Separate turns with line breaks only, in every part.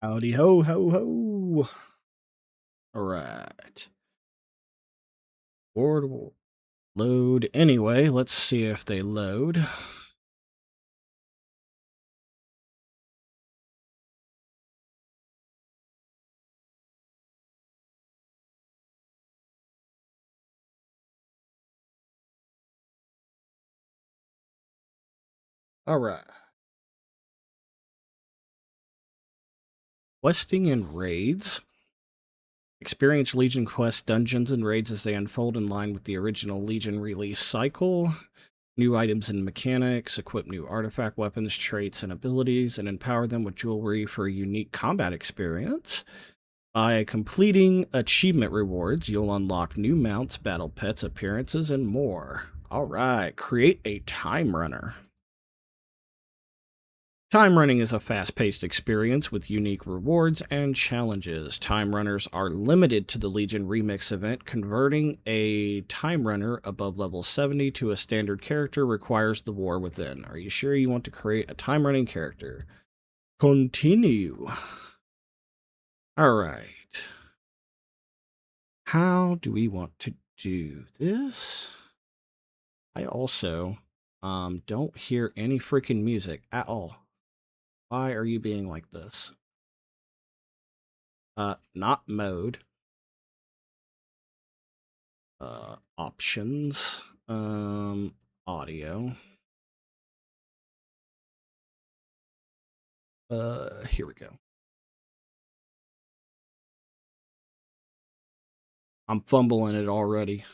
Howdy ho, ho, ho. All right. Board will load anyway. Let's see if they load. All right. Questing and raids. Experience Legion quest dungeons and raids as they unfold in line with the original Legion release cycle. New items and mechanics, equip new artifact weapons, traits, and abilities, and empower them with jewelry for a unique combat experience. By completing achievement rewards, you'll unlock new mounts, battle pets, appearances, and more. All right, create a time runner. Time running is a fast-paced experience with unique rewards and challenges. Time runners are limited to the Legion Remix event. Converting a time runner above level 70 to a standard character requires the war within. Are you sure you want to create a time running character? Continue. All right. How do we want to do this? I also don't hear any freaking music at all. Why are you being like this? Not mode. Options. Audio. Here we go. I'm fumbling it already.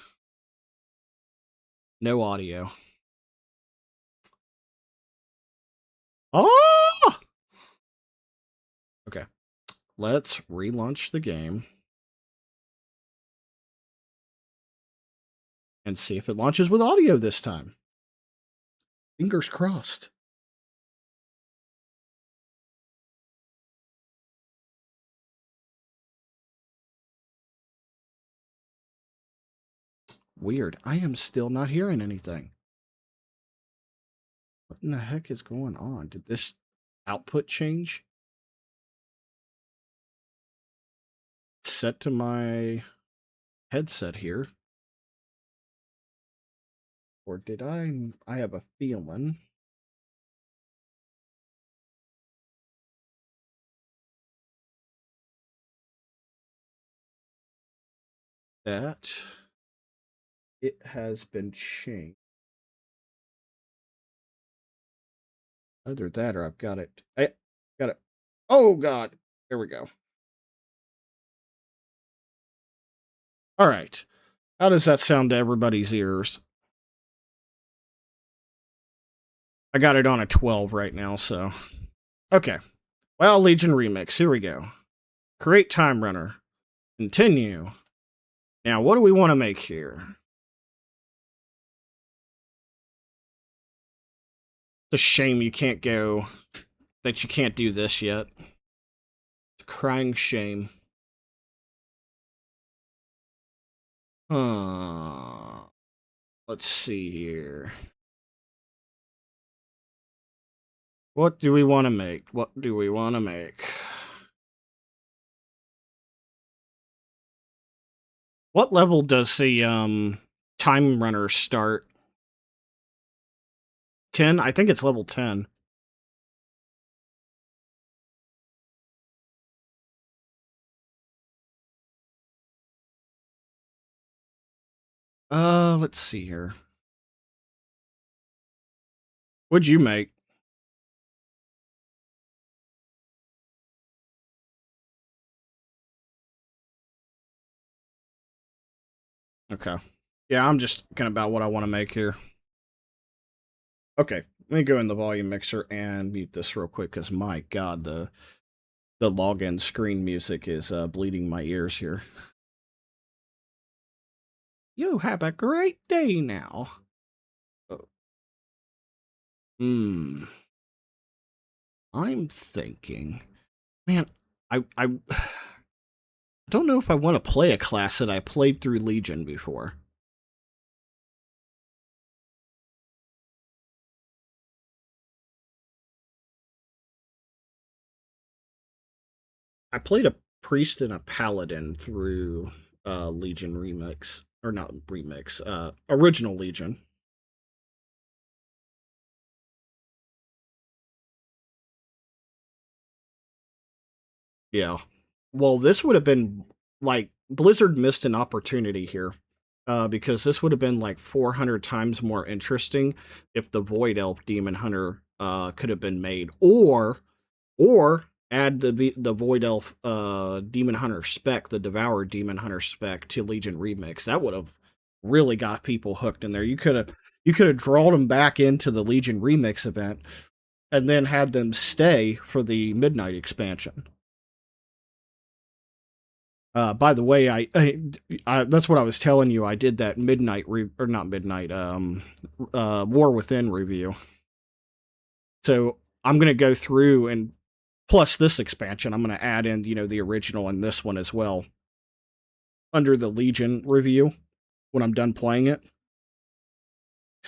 No audio. Oh! Okay. Let's relaunch the game and see if it launches with audio this time. Fingers crossed. Weird. I am still not hearing anything. What in the heck is going on? Did this output change? Set to my headset here. Or did I have a feeling. That it has been changed. Either that or I've got it. I got it. Oh, God. There we go. All right. How does that sound to everybody's ears? I got it on a 12 right now, so. Okay. Well, Legion Remix. Here we go. Create Time Runner. Continue. Now, what do we want to make here? It's a shame you can't go. That you can't do this yet. It's a crying shame. Let's see here. What do we want to make? What do we want to make? What level does the time runner start? 10? I think it's level 10. Let's see here. What'd you make? Okay. Yeah, I'm just thinking about what I want to make here. Okay, let me go in the volume mixer and mute this real quick, because my god, the login screen music is bleeding my ears here. You have a great day now. I'm thinking, man, I don't know if I want to play a class that I played through Legion before. I played a priest and a paladin through Legion Remix, or not Remix, original Legion. Yeah. Well, this would have been like Blizzard missed an opportunity here. Because this would have been like 400 times more interesting if the Void Elf Demon Hunter could have been made, or add the Void Elf Demon Hunter spec, the Devour Demon Hunter spec to Legion Remix. That would have really got people hooked in there. You could have drawn them back into the Legion Remix event and then had them stay for the Midnight expansion. By the way, that's what I was telling you. I did that or not midnight, War Within review. So I'm gonna go through and plus this expansion, I'm gonna add in the original and this one as well under the Legion review when I'm done playing it.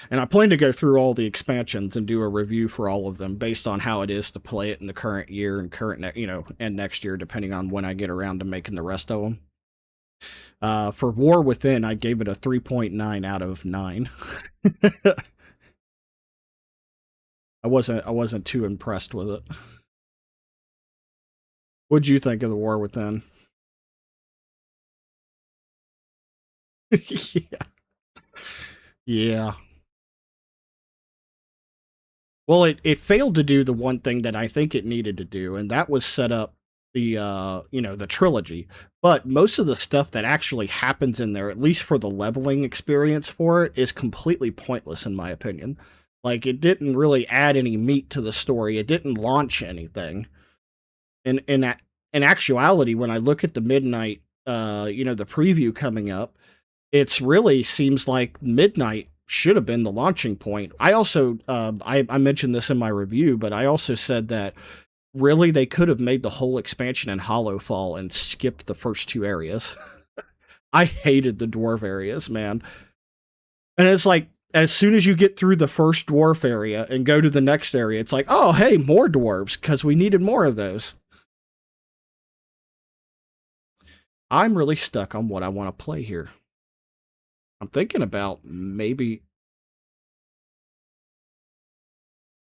And I plan to go through all the expansions and do a review for all of them based on how it is to play it in the current year and and next year, depending on when I get around to making the rest of them. For War Within, I gave it a 3.9 out of 9. I wasn't too impressed with it. What'd you think of the War Within? Yeah. Yeah. Well, it failed to do the one thing that I think it needed to do, and that was set up the trilogy. But most of the stuff that actually happens in there, at least for the leveling experience for it, is completely pointless in my opinion. Like it didn't really add any meat to the story. It didn't launch anything. In actuality, when I look at the Midnight, the preview coming up, it's really seems like Midnight should have been the launching point. I also I mentioned this in my review, but I also said that really they could have made the whole expansion in Hollowfall and skipped the first two areas. I hated the dwarf areas, man. And it's like as soon as you get through the first dwarf area and go to the next area, it's like, oh hey, more dwarves because we needed more of those. I'm really stuck on what I want to play here. I'm thinking about maybe.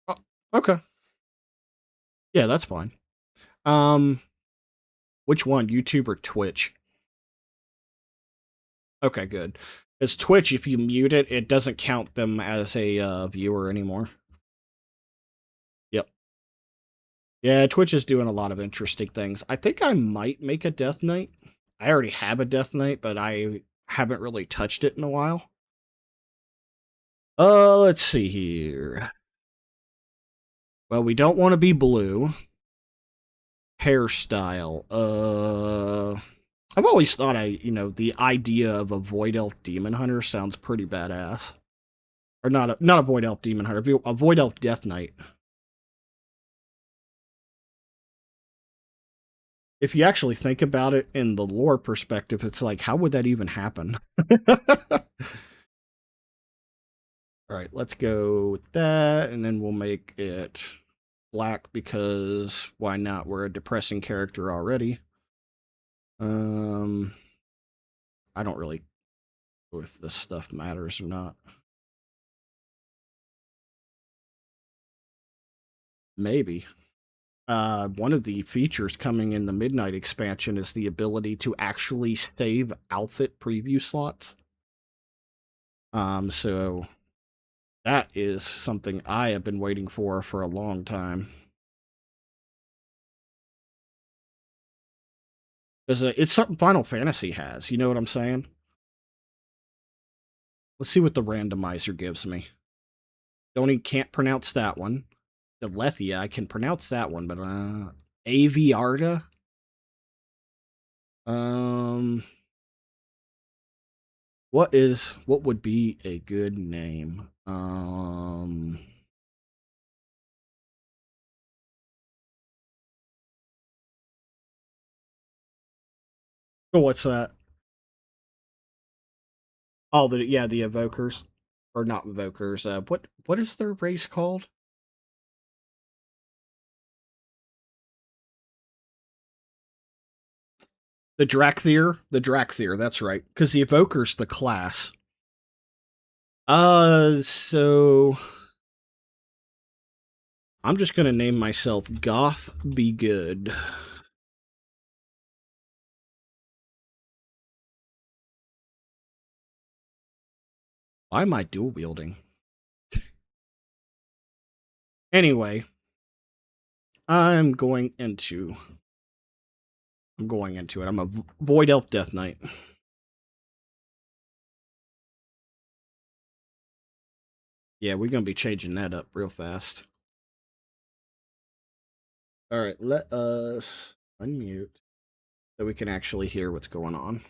Oh, okay, yeah, that's fine. Um, which one, YouTube or Twitch? Okay, good. It's Twitch. If you mute it, it doesn't count them as a viewer anymore. Yep. Yeah, Twitch is doing a lot of interesting things. I think I might make a Death Knight. I already have a Death Knight, but I haven't really touched it in a while. Let's see here. Well, we don't want to be blue. Hairstyle. I've always thought the idea of a Void Elf Demon Hunter sounds pretty badass. Or not a Void Elf Demon Hunter, a Void Elf Death Knight. If you actually think about it in the lore perspective, it's like, how would that even happen? All right, let's go with that, and then we'll make it black because why not? We're a depressing character already. I don't really know if this stuff matters or not. Maybe. One of the features coming in the Midnight expansion is the ability to actually save outfit preview slots. So that is something I have been waiting for a long time. Because it's something Final Fantasy has. You know what I'm saying? Let's see what the randomizer gives me. Can't pronounce that one. Delethia, I can pronounce that one, but Aviarda. Um, what would be a good name? Oh, what's that? Oh, the evokers, or not evokers. What is their race called? The Drakthir, that's right. Because the Evoker's the class. So I'm just gonna name myself Goth Be Good. Why am I dual wielding? Anyway, I'm going into it. I'm a Void Elf Death Knight. Yeah, we're gonna be changing that up real fast. Alright, let us unmute so we can actually hear what's going on.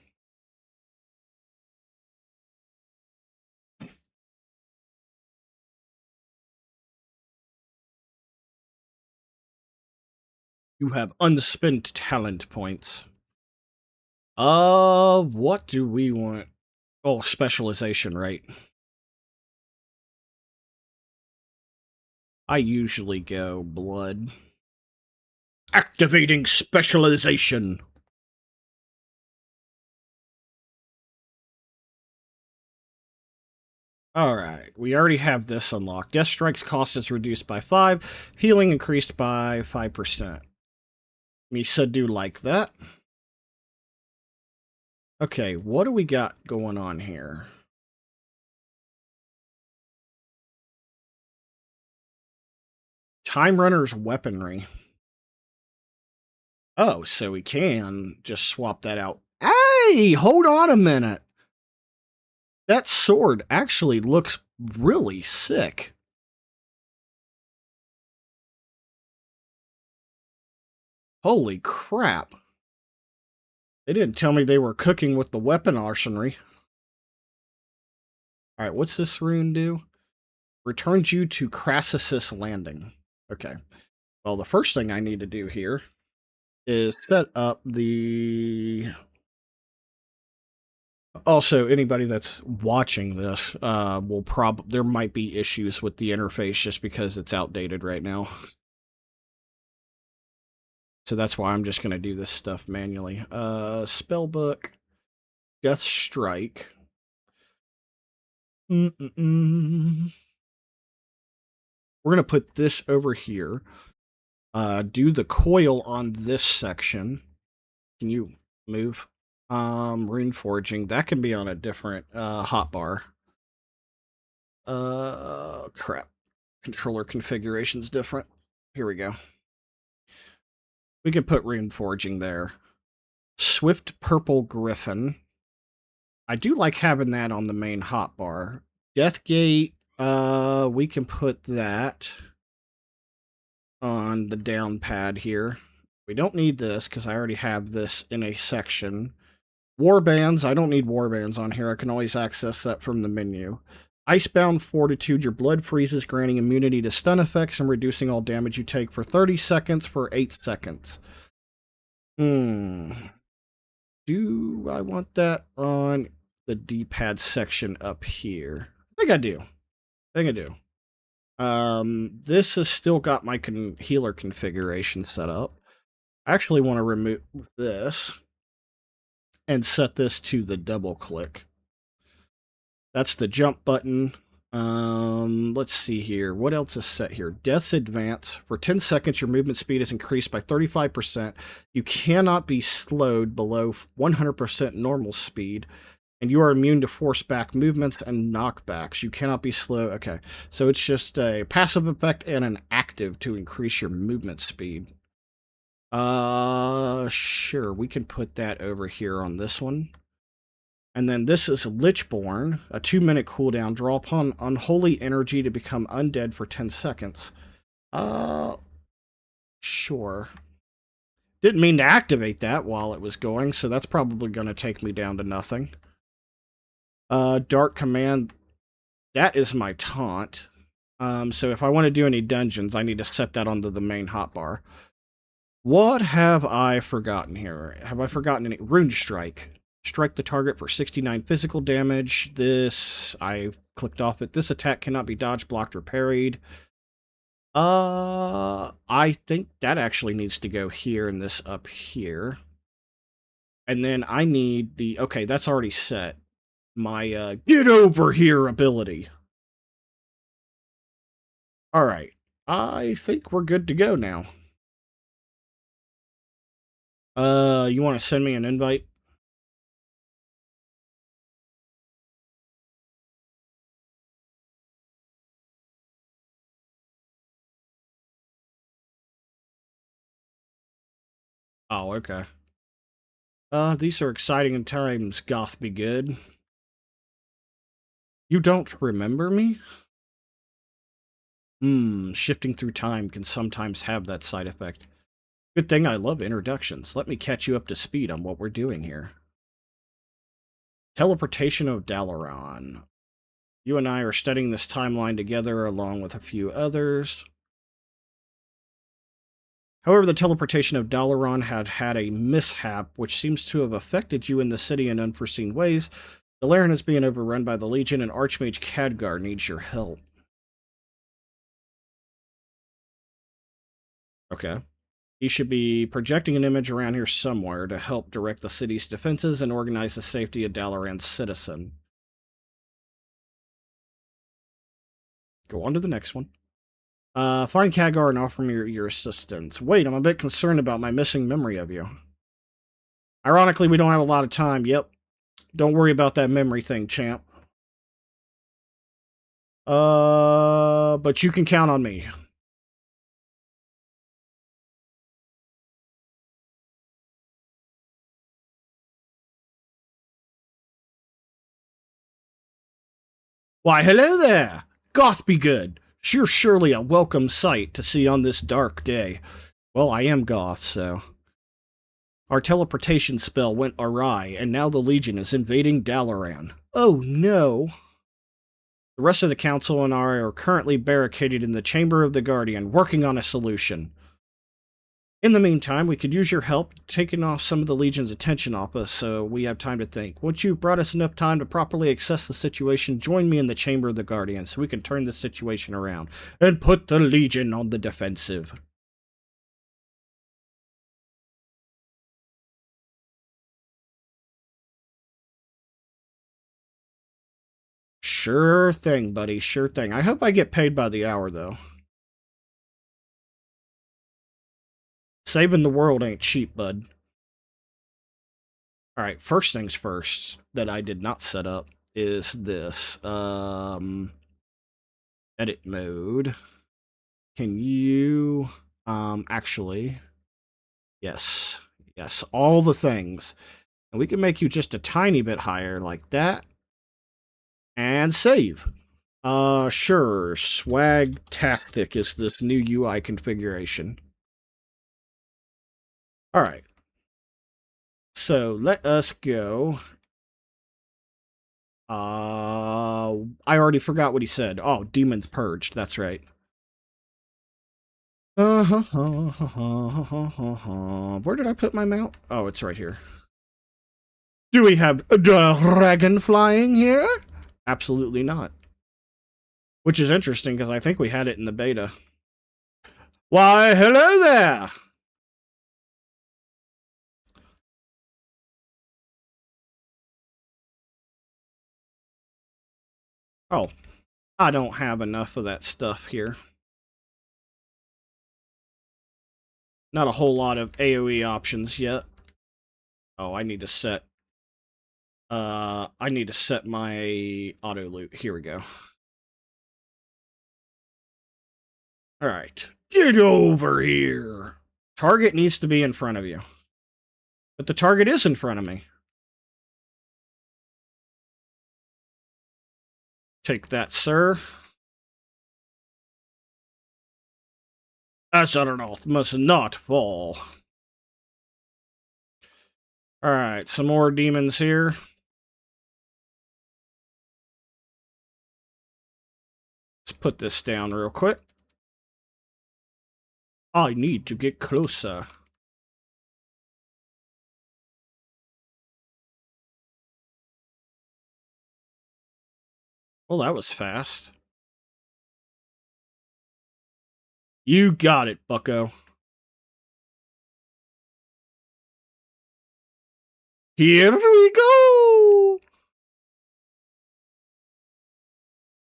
You have unspent talent points. What do we want? Oh, specialization, right? I usually go blood. Activating specialization. Alright, we already have this unlocked. Death Strike's cost is reduced by 5, healing increased by 5%. Misa do like that. Okay, what do we got going on here? Time Runner's weaponry. Oh, so we can just swap that out. Hey, hold on a minute. That sword actually looks really sick. Holy crap. They didn't tell me they were cooking with the weapon arsenal. Alright, what's this rune do? Returns you to Crassus Landing. Okay. Well, the first thing I need to do here is set up the... Also, anybody that's watching this will there might be issues with the interface just because it's outdated right now. So that's why I'm just going to do this stuff manually. Spellbook, Death Strike. We're going to put this over here. Do the coil on this section. Can you move? Rune forging. That can be on a different hotbar. Crap. Controller configuration's different. Here we go. We can put rune forging there. Swift Purple Griffin. I do like having that on the main hotbar. Deathgate, we can put that on the down pad here. We don't need this because I already have this in a section. Warbands, I don't need warbands on here. I can always access that from the menu. Icebound Fortitude, your blood freezes, granting immunity to stun effects and reducing all damage you take for 30 seconds for 8 seconds. Do I want that on the D-pad section up here? I think I do. This has still got my healer configuration set up. I actually want to remove this and set this to the double click. That's the jump button. Let's see here. What else is set here? Death's Advance. For 10 seconds, your movement speed is increased by 35%. You cannot be slowed below 100% normal speed. And you are immune to force back movements and knockbacks. You cannot be slow. Okay, so it's just a passive effect and an active to increase your movement speed. Sure, we can put that over here on this one. And then this is Lichborn, a 2-minute cooldown. Draw upon unholy energy to become undead for 10 seconds. Sure. Didn't mean to activate that while it was going, so that's probably going to take me down to nothing. Dark Command, that is my taunt. So if I want to do any dungeons, I need to set that onto the main hotbar. What have I forgotten here? Have I forgotten any? Rune Strike. Strike the target for 69 physical damage. This, I clicked off it. This attack cannot be dodged, blocked, or parried. I think that actually needs to go here and this up here. And then I need the... Okay, that's already set. My, get over here ability. Alright. I think we're good to go now. You want to send me an invite? Oh, okay. These are exciting times, Goth be good. You don't remember me? Shifting through time can sometimes have that side effect. Good thing I love introductions. Let me catch you up to speed on what we're doing here. Teleportation of Dalaran. You and I are studying this timeline together along with a few others. However, the teleportation of Dalaran had had a mishap, which seems to have affected you in the city in unforeseen ways. Dalaran is being overrun by the Legion, and Archmage Khadgar needs your help. Okay. He should be projecting an image around here somewhere to help direct the city's defenses and organize the safety of Dalaran's citizen. Go on to the next one. Find Khadgar and offer me your assistance. Wait, I'm a bit concerned about my missing memory of you. Ironically, we don't have a lot of time. Yep. Don't worry about that memory thing, champ. But you can count on me. Why, hello there! Goth be good. You're surely a welcome sight to see on this dark day. Well, I am Goth, so... Our teleportation spell went awry, and now the Legion is invading Dalaran. Oh no! The rest of the Council and I are currently barricaded in the Chamber of the Guardian, working on a solution. In the meantime, we could use your help taking off some of the Legion's attention off us so we have time to think. Once you've brought us enough time to properly assess the situation, join me in the Chamber of the Guardian so we can turn the situation around and put the Legion on the defensive. Sure thing, buddy. Sure thing. I hope I get paid by the hour, though. Saving the world ain't cheap, bud. Alright, first things first that I did not set up is this. Edit mode. Can you... actually... Yes. Yes, all the things. And we can make you just a tiny bit higher, like that. And save. Sure. Swag-tastic is this new UI configuration. Alright. So, let us go. I already forgot what he said. Oh, Demons Purged. That's right. Where did I put my mount? Oh, it's right here. Do we have a dragon flying here? Absolutely not. Which is interesting, because I think we had it in the beta. Why, hello there! Oh, I don't have enough of that stuff here. Not a whole lot of AoE options yet. Oh, I need to set... I need to set my auto loot. Here we go. Alright. Get over here! Target needs to be in front of you. But the target is in front of me. Take that, sir. Azeroth must not fall. Alright, some more demons here. Let's put this down real quick. I need to get closer. Well, that was fast. You got it, bucko. Here we go!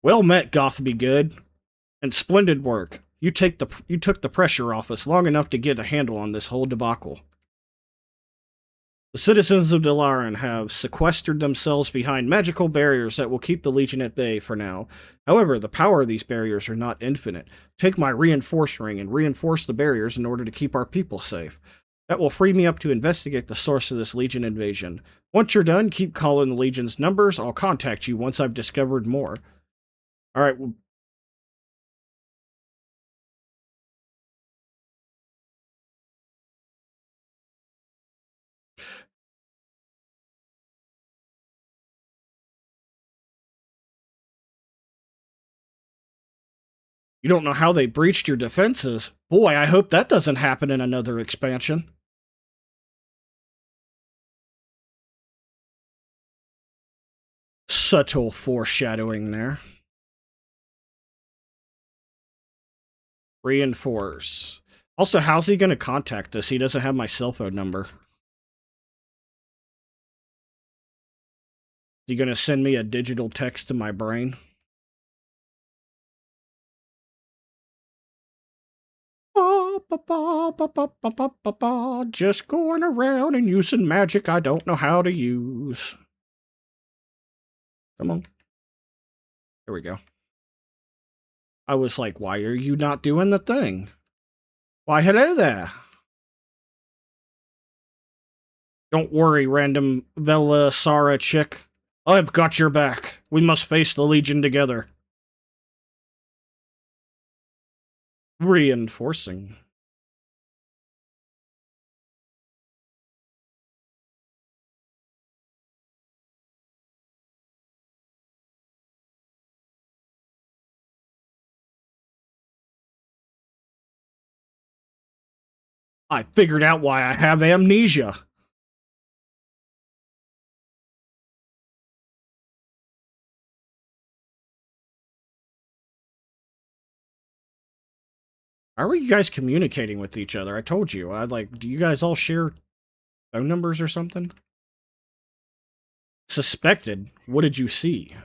Well met, Gothby Good. And splendid work. You took the pressure off us long enough to get a handle on this whole debacle. The citizens of Delaran have sequestered themselves behind magical barriers that will keep the Legion at bay for now. However, the power of these barriers are not infinite. Take my reinforce ring and reinforce the barriers in order to keep our people safe. That will free me up to investigate the source of this Legion invasion. Once you're done, keep calling the Legion's numbers. I'll contact you once I've discovered more. Alright, well, you don't know how they breached your defenses. Boy, I hope that doesn't happen in another expansion. Subtle foreshadowing there. Reinforce. Also, how's he going to contact us? He doesn't have my cell phone number. Is he going to send me a digital text to my brain? Just going around and using magic I don't know how to use. Come on. There we go. I was like, why are you not doing the thing? Why, hello there. Don't worry, random Vela Sara chick. I've got your back. We must face the Legion together. Reinforcing. I figured out why I have amnesia. How are you guys communicating with each other? I told you. Do you guys all share phone numbers or something? Suspected? What did you see?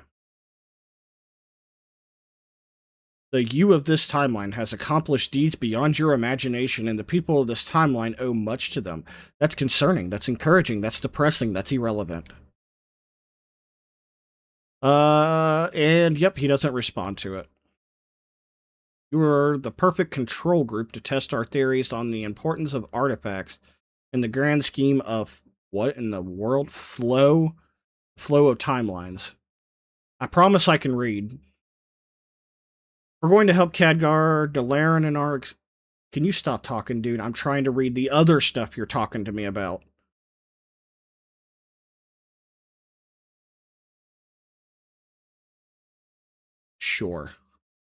The you of this timeline has accomplished deeds beyond your imagination, and the people of this timeline owe much to them. That's concerning, that's encouraging, that's depressing, that's irrelevant. And yep, he doesn't respond to it. You are the perfect control group to test our theories on the importance of artifacts in the grand scheme of what in the world? Flow of timelines. I promise I can read. We're going to help Khadgar, Delaran, and our... Can you stop talking, dude? I'm trying to read the other stuff you're talking to me about. Sure.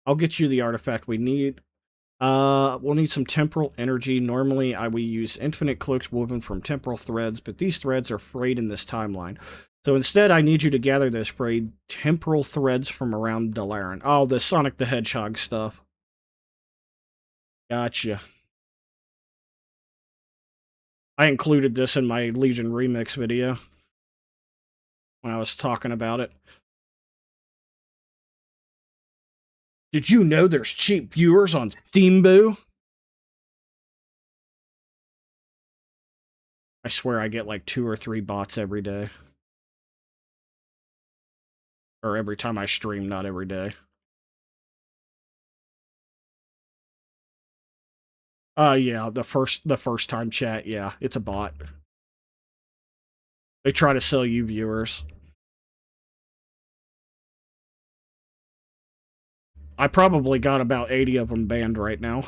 I'll get you the artifact we need. We'll need some temporal energy. Normally, we use infinite cloaks woven from temporal threads, but these threads are frayed in this timeline. So instead, I need you to gather those frayed temporal threads from around Delaran. Oh, the Sonic the Hedgehog stuff. Gotcha. I included this in my Legion Remix video when I was talking about it. Did you know there's cheap viewers on Steamboo? I swear I get like 2 or 3 bots every day. Or every time I stream, not every day. Yeah, the first time chat, yeah, it's a bot. They try to sell you viewers. I probably got about 80 of them banned right now.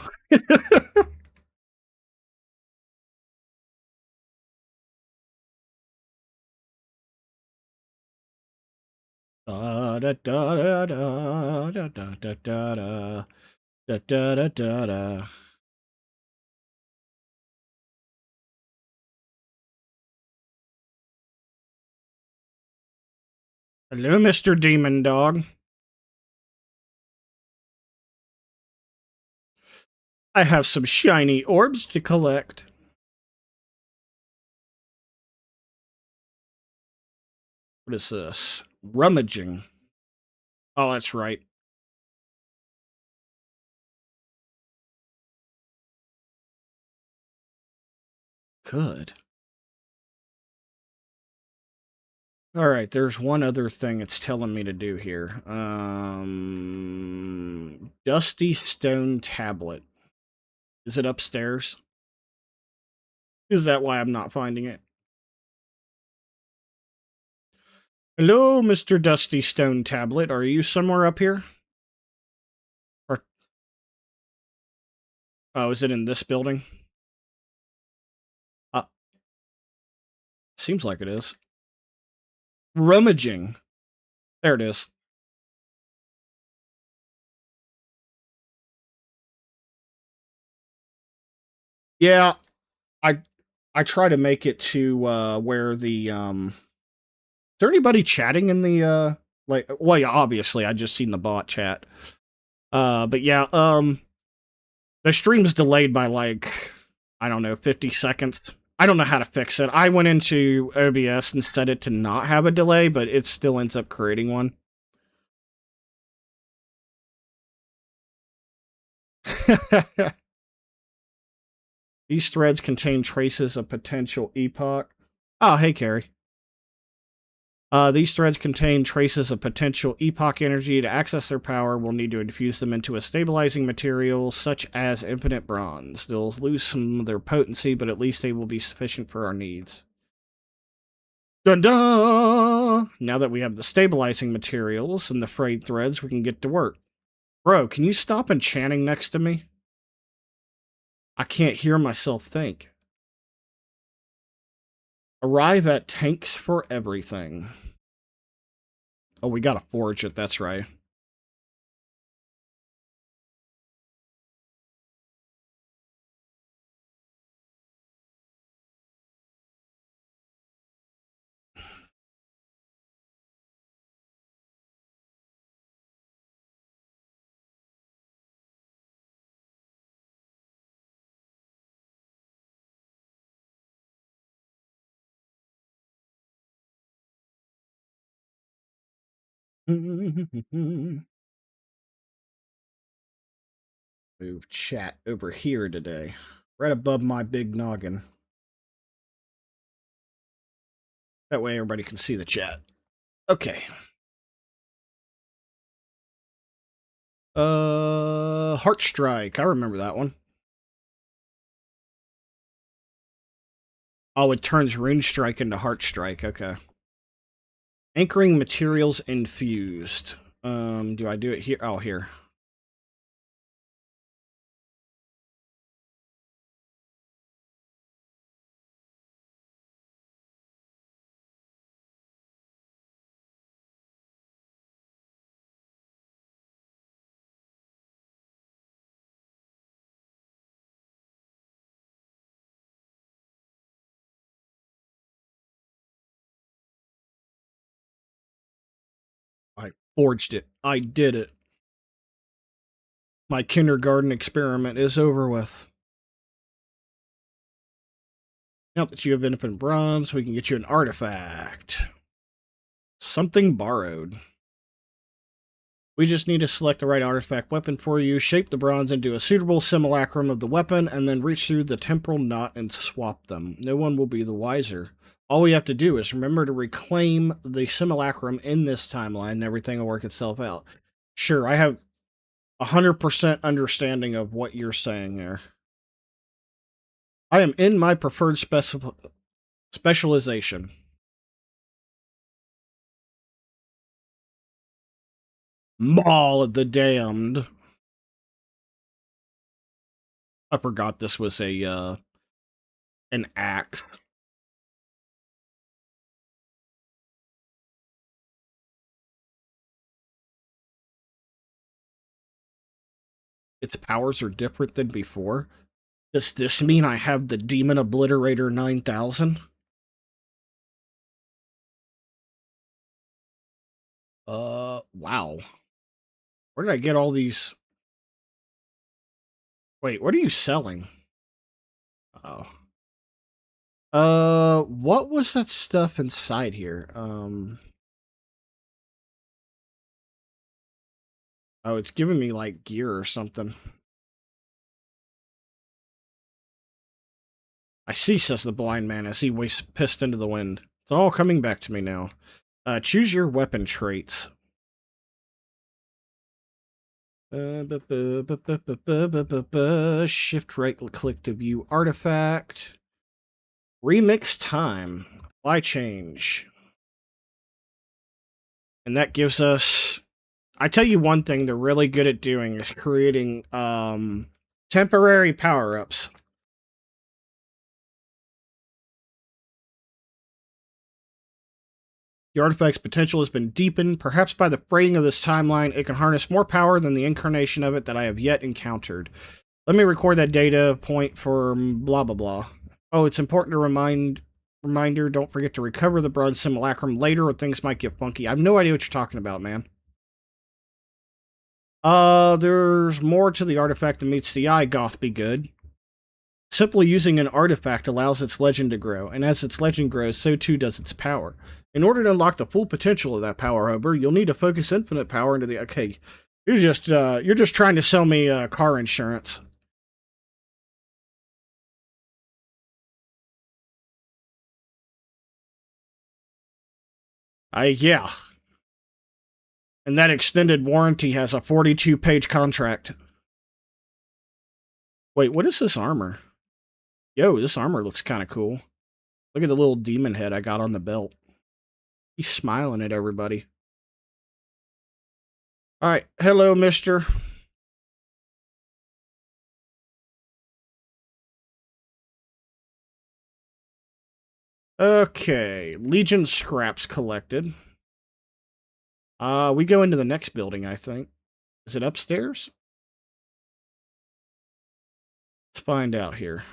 Da da da da da da da da da da da da da. Hello, Mr. Demon Dog. I have some shiny orbs to collect. What is this? Rummaging. Oh, that's right. Good. All right, there's one other thing it's telling me to do here. Dusty stone tablet. Is it upstairs? Is that why I'm not finding it? Hello, Mr. Dusty Stone Tablet. Are you somewhere up here? Or oh, is it in this building? Uh, seems like it is. Rummaging. There it is. Yeah, I I try to make it to where the Is there anybody chatting in the like well yeah, obviously I just seen the bot chat. But yeah, the stream's delayed by like I don't know, 50 seconds. I don't know how to fix it. I went into OBS and set it to not have a delay, but it still ends up creating one. These threads contain traces of potential epoch. Oh, hey, Carrie. These threads contain traces of potential epoch energy. To access their power, we'll need to infuse them into a stabilizing material, such as infinite bronze. They'll lose some of their potency, but at least they will be sufficient for our needs. Dun dun! Now that we have the stabilizing materials and the frayed threads, we can get to work. Bro, can you stop enchanting next to me? I can't hear myself think. Arrive at tanks for everything. Oh, we gotta forge it, that's right. Move chat over here today. Right above my big noggin. That way everybody can see the chat. Okay. Heart Strike. I remember that one. Oh, it turns Rune Strike into Heart Strike. Okay. Anchoring materials infused. Do I do it here? Oh, here. I forged it. I did it. My kindergarten experiment is over with. Now that you have infinite bronze, we can get you an artifact. Something borrowed. We just need to select the right artifact weapon for you, shape the bronze into a suitable simulacrum of the weapon, and then reach through the temporal knot and swap them. No one will be the wiser. All we have to do is remember to reclaim the simulacrum in this timeline, and everything will work itself out. Sure, I have 100% understanding of what you're saying there. I am in my preferred specialization. Maul of the Damned. I forgot this was a an axe. Its powers are different than before. Does this mean I have the Demon Obliterator 9000? Wow. Where did I get all these? Wait, what are you selling? Oh. What was that stuff inside here? Oh, it's giving me, like, gear or something. I see, says the blind man as he wastes pissed into the wind. It's all coming back to me now. Choose your weapon traits. Shift right click to view artifact. Remix time. Apply change. And that gives us... I tell you one thing they're really good at doing is creating temporary power-ups. The artifact's potential has been deepened. Perhaps by the fraying of this timeline, it can harness more power than the incarnation of it that I have yet encountered. Let me record that data point for blah blah blah. Oh, it's important to reminder, don't forget to recover the broad simulacrum later or things might get funky. I have no idea what you're talking about, man. There's more to the artifact than meets the eye, goth be good. Simply using an artifact allows its legend to grow, and as its legend grows, so too does its power. In order to unlock the full potential of that power, however, you'll need to focus infinite power into the... Okay, you're just trying to sell me car insurance. Yeah. And that extended warranty has a 42-page contract. Wait, what is this armor? Yo, this armor looks kind of cool. Look at the little demon head I got on the belt. He's smiling at everybody. Alright, hello, mister. Okay, Legion scraps collected. We go into the next building, I think. Is it upstairs? Let's find out here.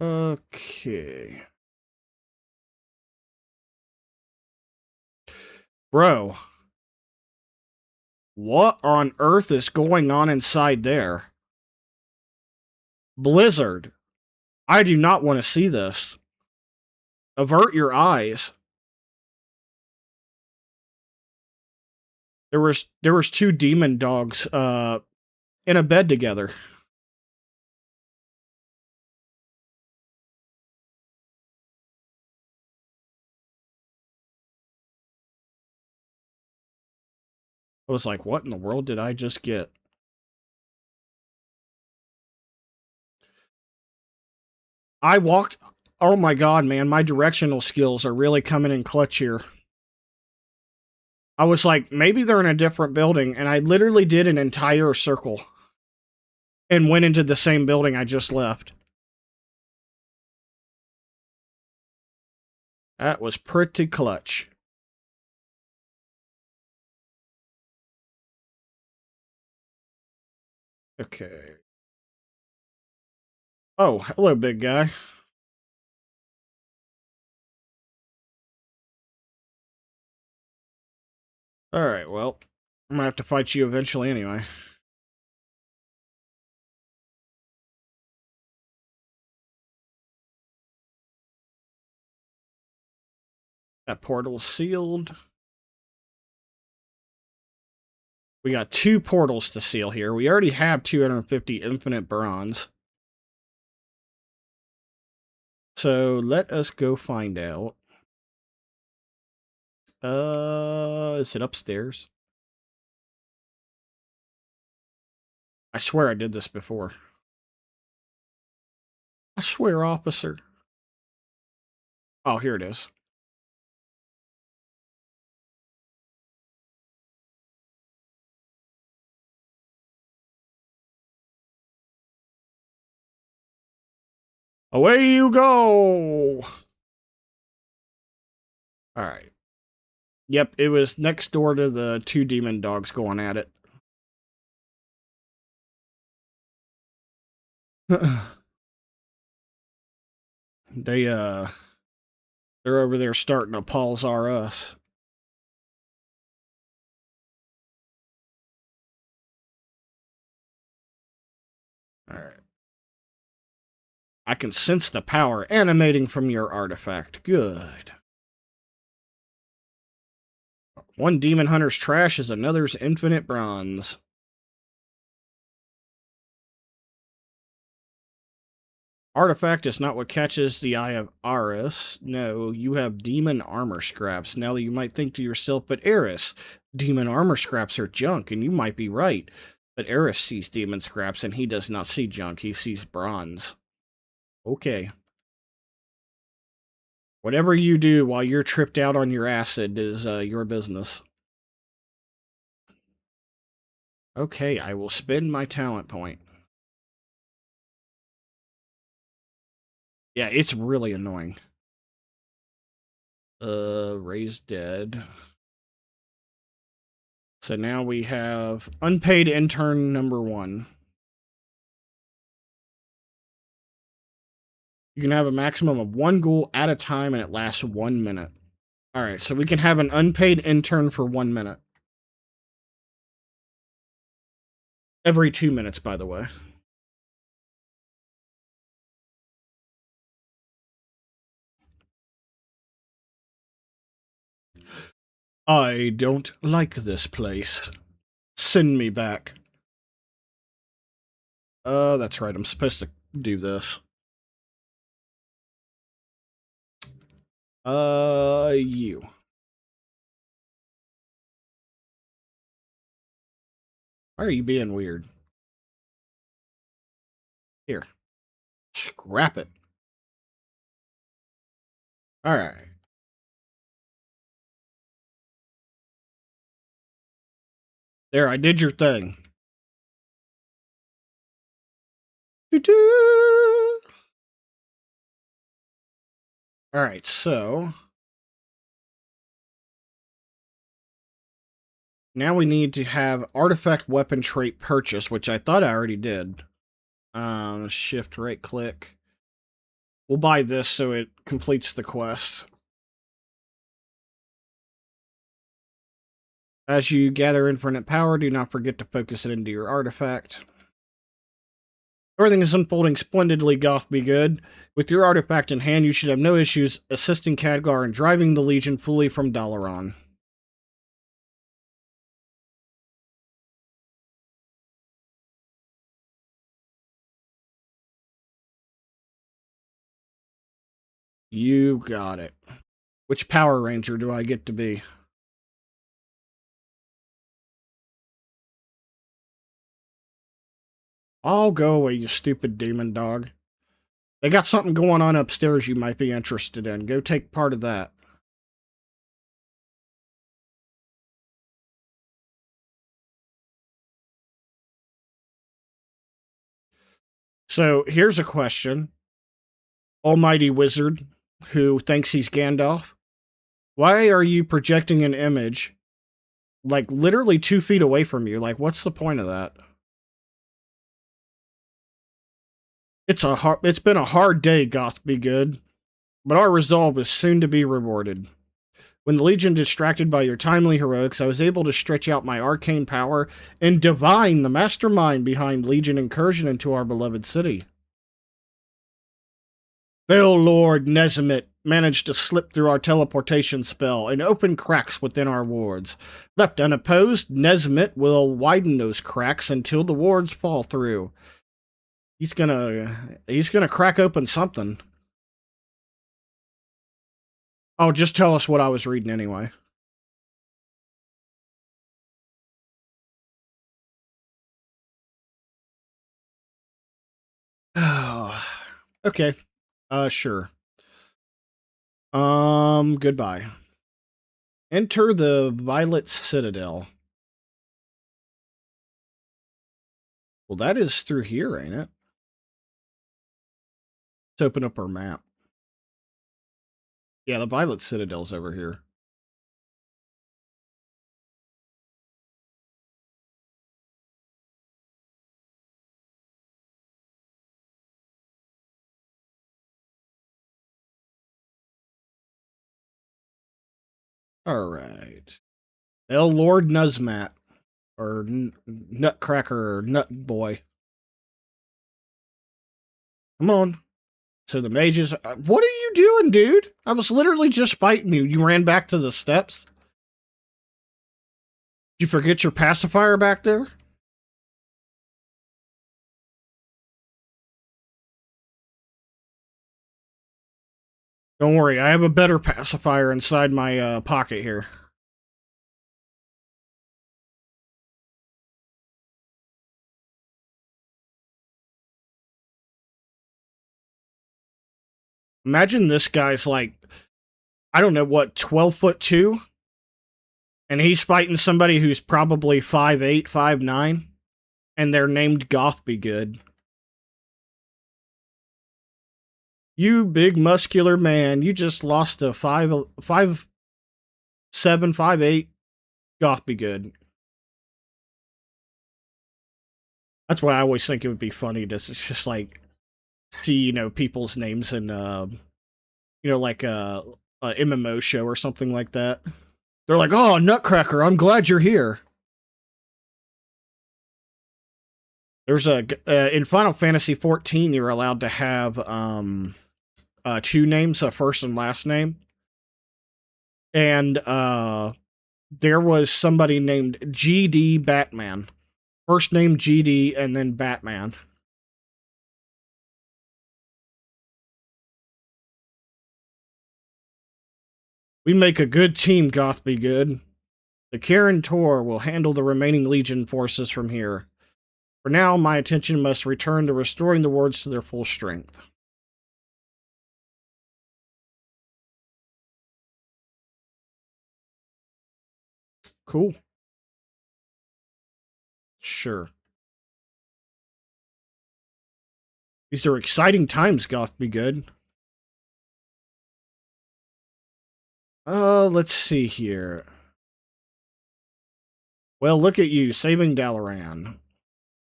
Okay. Bro. What on earth is going on inside there? Blizzard. I do not want to see this. Avert your eyes. There was two demon dogs in a bed together. I was like, what in the world did I just get? I walked... Oh my god, man, my directional skills are really coming in clutch here. I was like, maybe they're in a different building, and I literally did an entire circle. And went into the same building I just left. That was pretty clutch. Okay. Oh, hello, big guy. Alright, well, I'm gonna have to fight you eventually anyway. That portal's sealed. We got 2 portals to seal here. We already have 250 infinite bronze. So let us go find out. Is it upstairs? I swear I did this before. I swear, officer. Oh, here it is. Away you go! Alright. Yep, it was next door to the 2 demon dogs going at it. They're over there starting to Paul's R Us. Alright. I can sense the power animating from your artifact. Good. One demon hunter's trash is another's infinite bronze. Artifact is not what catches the eye of Aris. No, you have demon armor scraps. Now you might think to yourself, but Eris, demon armor scraps are junk, and you might be right. But Eris sees demon scraps, and he does not see junk. He sees bronze. Okay. Whatever you do while you're tripped out on your acid is your business. Okay, I will spend my talent point. Yeah, it's really annoying. Raised dead. So now we have unpaid intern number 1. You can have a maximum of 1 ghoul at a time, and it lasts 1 minute. Alright, so we can have an unpaid intern for 1 minute. Every 2 minutes, by the way. I don't like this place. Send me back. That's right, I'm supposed to do this. You. Why are you being weird? Here. Scrap it. Alright. There, I did your thing. Alright, so now we need to have artifact weapon trait purchase, which I thought I already did. Shift right click. We'll buy this so it completes the quest. As you gather infinite power, do not forget to focus it into your artifact. Everything is unfolding splendidly, Goth be good. With your artifact in hand, you should have no issues assisting Khadgar and driving the Legion fully from Dalaran. You got it. Which Power Ranger do I get to be? I'll go away, you stupid demon dog. They got something going on upstairs you might be interested in. Go take part of that. So, here's a question. Almighty Wizard, who thinks he's Gandalf. Why are you projecting an image, like, literally 2 feet away from you? Like, what's the point of that? It's been a hard day, Goth be good, but our resolve is soon to be rewarded. When the Legion distracted by your timely heroics, I was able to stretch out my arcane power and divine the mastermind behind Legion incursion into our beloved city. Bill Lord Nezimit managed to slip through our teleportation spell and open cracks within our wards. Left unopposed, Nezimit will widen those cracks until the wards fall through. He's gonna crack open something. Oh, just tell us what I was reading anyway. Oh, okay. Sure. Goodbye. Enter the Violet Citadel. Well, that is through here, ain't it? Let's open up our map. Yeah, the Violet Citadel's over here. Alright. El Lord Nuzmat. Or Nutcracker or Nut Boy. Come on. So the mages... what are you doing, dude? I was literally just fighting you. You ran back to the steps? Did you forget your pacifier back there? Don't worry, I have a better pacifier inside my pocket here. Imagine this guy's like, I don't know what, 12'2", and he's fighting somebody who's probably 5'8", 5'9", and they're named Goth Be Good. You big muscular man, you just lost to 5'7", 5'8", Goth Be Good. That's why I always think it would be funny to just like see, people's names in like a MMO show or something like that. They're like, "Oh, Nutcracker, I'm glad you're here." There's in Final Fantasy 14, you're allowed to have two names, a first and last name, and there was somebody named GD Batman. First name GD and then Batman. We make a good team, Goth Be Good. The Karen Tor will handle the remaining Legion forces from here. For now, my attention must return to restoring the wards to their full strength. Cool. Sure. These are exciting times, Goth Be Good. Let's see here. Well, look at you, saving Dalaran.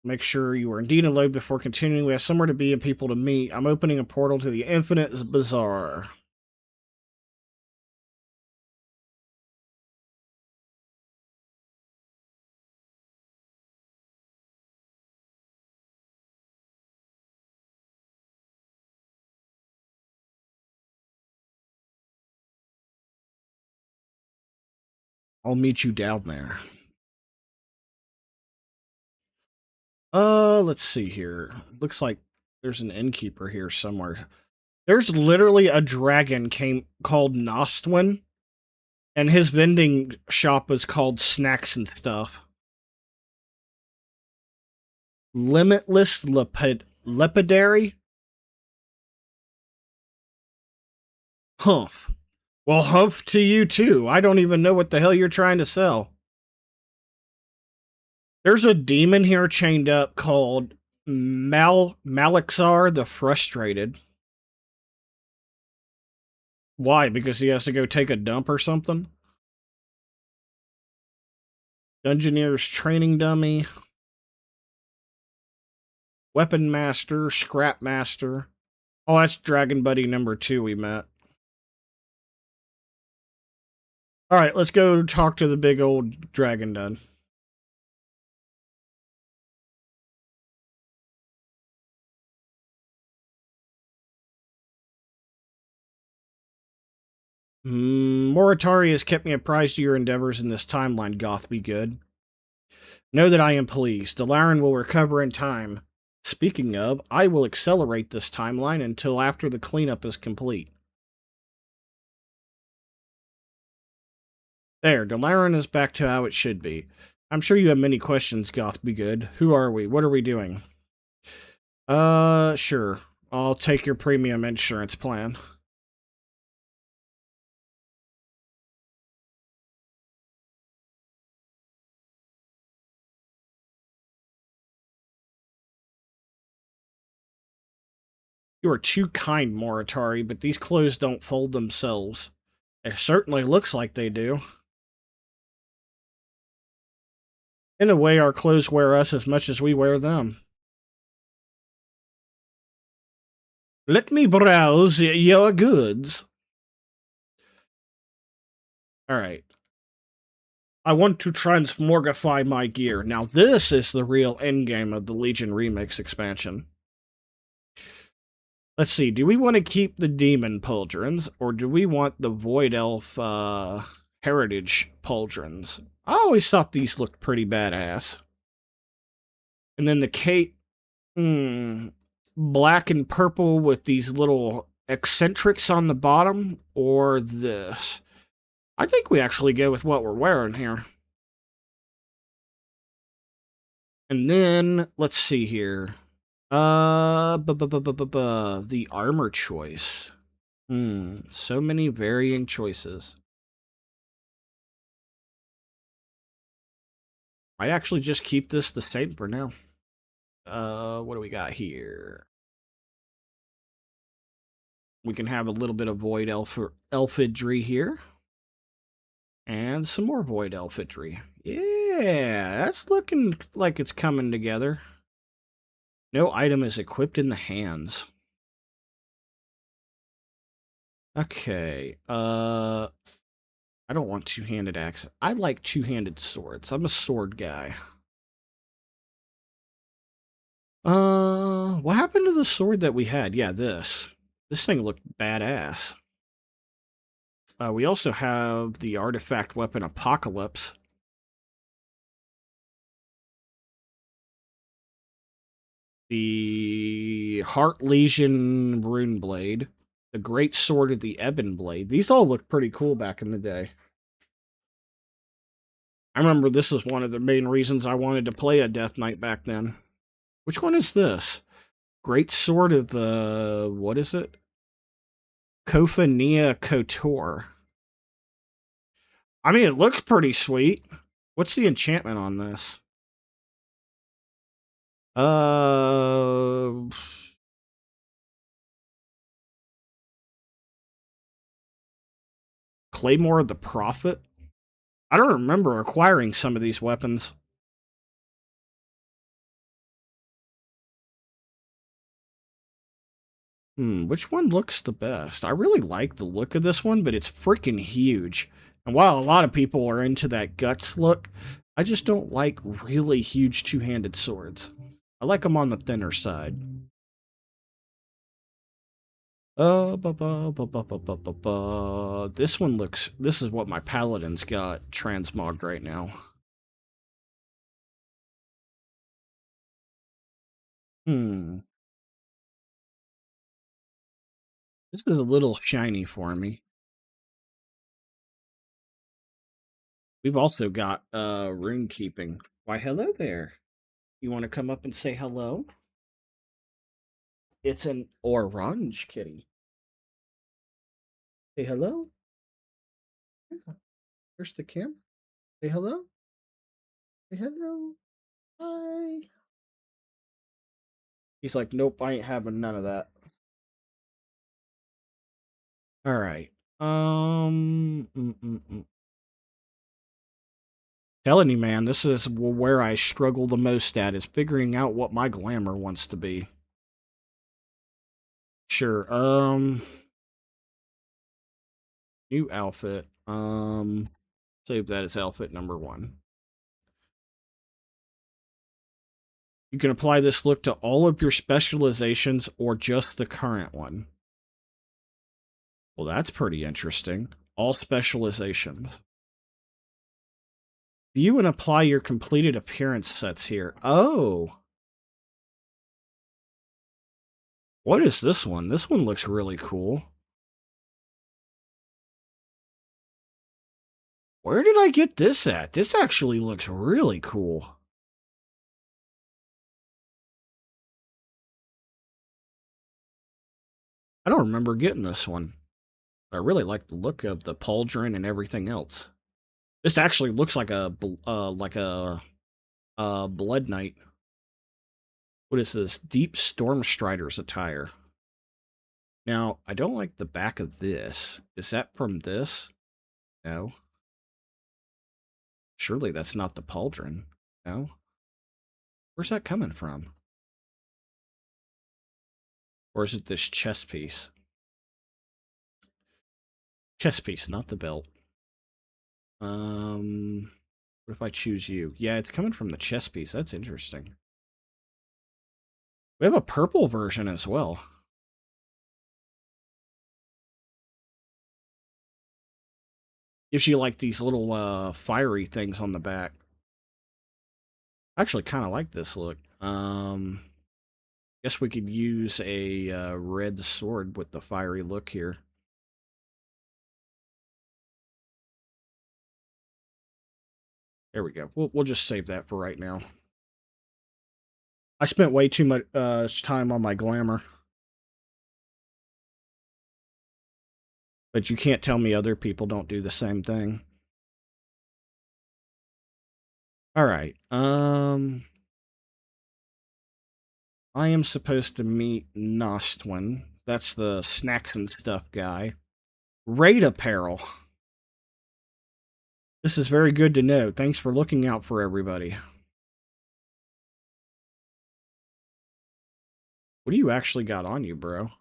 Make sure you are indeed in load before continuing. We have somewhere to be and people to meet. I'm opening a portal to the Infinite Bazaar. I'll meet you down there. Let's see here. Looks like there's an innkeeper here somewhere. There's literally a dragon called Nostwin, and his vending shop is called Snacks and Stuff. Limitless Lepidary? Humph. Well, humph to you too. I don't even know what the hell you're trying to sell. There's a demon here chained up called Malixar the Frustrated. Why? Because he has to go take a dump or something? Dungeoneer's training dummy. Weapon Master, Scrap Master. Oh, that's Dragon Buddy number 2 we met. Alright, let's go talk to the big old dragon dun. Moritari has kept me apprised of your endeavors in this timeline, Goth Be Good. Know that I am pleased. Dalaran will recover in time. Speaking of, I will accelerate this timeline until after the cleanup is complete. There, Dalaran is back to how it should be. I'm sure you have many questions, Goth Be Good. Who are we? What are we doing? Sure. I'll take your premium insurance plan. You are too kind, Moritari, but these clothes don't fold themselves. It certainly looks like they do. In a way, our clothes wear us as much as we wear them. Let me browse your goods. Alright. I want to transmorgify my gear. Now this is the real endgame of the Legion REMIX expansion. Let's see, do we want to keep the Demon Pauldrons, or do we want the Void Elf, Heritage pauldrons. I always thought these looked pretty badass. And then the cape, black and purple with these little eccentrics on the bottom, or this. I think we actually go with what we're wearing here. And then, let's see here. The armor choice. So many varying choices. Might actually just keep this the same for now. What do we got here? We can have a little bit of void elfidry here. And some more void elfidry. Yeah, that's looking like it's coming together. No item is equipped in the hands. Okay, I don't want two-handed axe. I like two-handed swords. I'm a sword guy. What happened to the sword that we had? Yeah, this. This thing looked badass. We also have the artifact weapon Apocalypse. The Heart Legion Rune Blade. The Great Sword of the Ebon Blade. These all looked pretty cool back in the day. I remember this was one of the main reasons I wanted to play a Death Knight back then. Which one is this? Great Sword of the... what is it? Kophania Kotor. I mean, it looks pretty sweet. What's the enchantment on this? Claymore of the Prophet? I don't remember acquiring some of these weapons. Which one looks the best? I really like the look of this one, but it's freaking huge. And while a lot of people are into that guts look, I just don't like really huge two-handed swords. I like them on the thinner side. This one looks... this is what my paladin's got transmogged right now. This is a little shiny for me. We've also got rune keeping. Why, hello there. You want to come up and say hello? It's an orange kitty. Say hello. Where's the camera? Say hello. Say hello. Hi. He's like, nope, I ain't having none of that. All right. Telling you, man, this is where I struggle the most at, is figuring out what my glamour wants to be. Sure. New outfit. Save that as outfit number 1. You can apply this look to all of your specializations or just the current one. Well, that's pretty interesting. All specializations. View and apply your completed appearance sets here. Oh. What is this one? This one looks really cool. Where did I get this at? This actually looks really cool. I don't remember getting this one. I really like the look of the pauldron and everything else. This actually looks like a Blood Knight. What is this? Deep Stormstrider's attire. Now, I don't like the back of this. Is that from this? No. Surely that's not the pauldron. No. Where's that coming from? Or is it this chest piece? Chest piece, not the belt. What if I choose you? Yeah, it's coming from the chest piece. That's interesting. We have a purple version as well. Gives you like these little fiery things on the back. I actually kind of like this look. Guess we could use a red sword with the fiery look here. There we go. We'll just save that for right now. I spent way too much time on my glamour. But you can't tell me other people don't do the same thing. All right. I am supposed to meet Nostwin. That's the snacks and stuff guy. Raid apparel. This is very good to know. Thanks for looking out for everybody. What do you actually got on you, bro?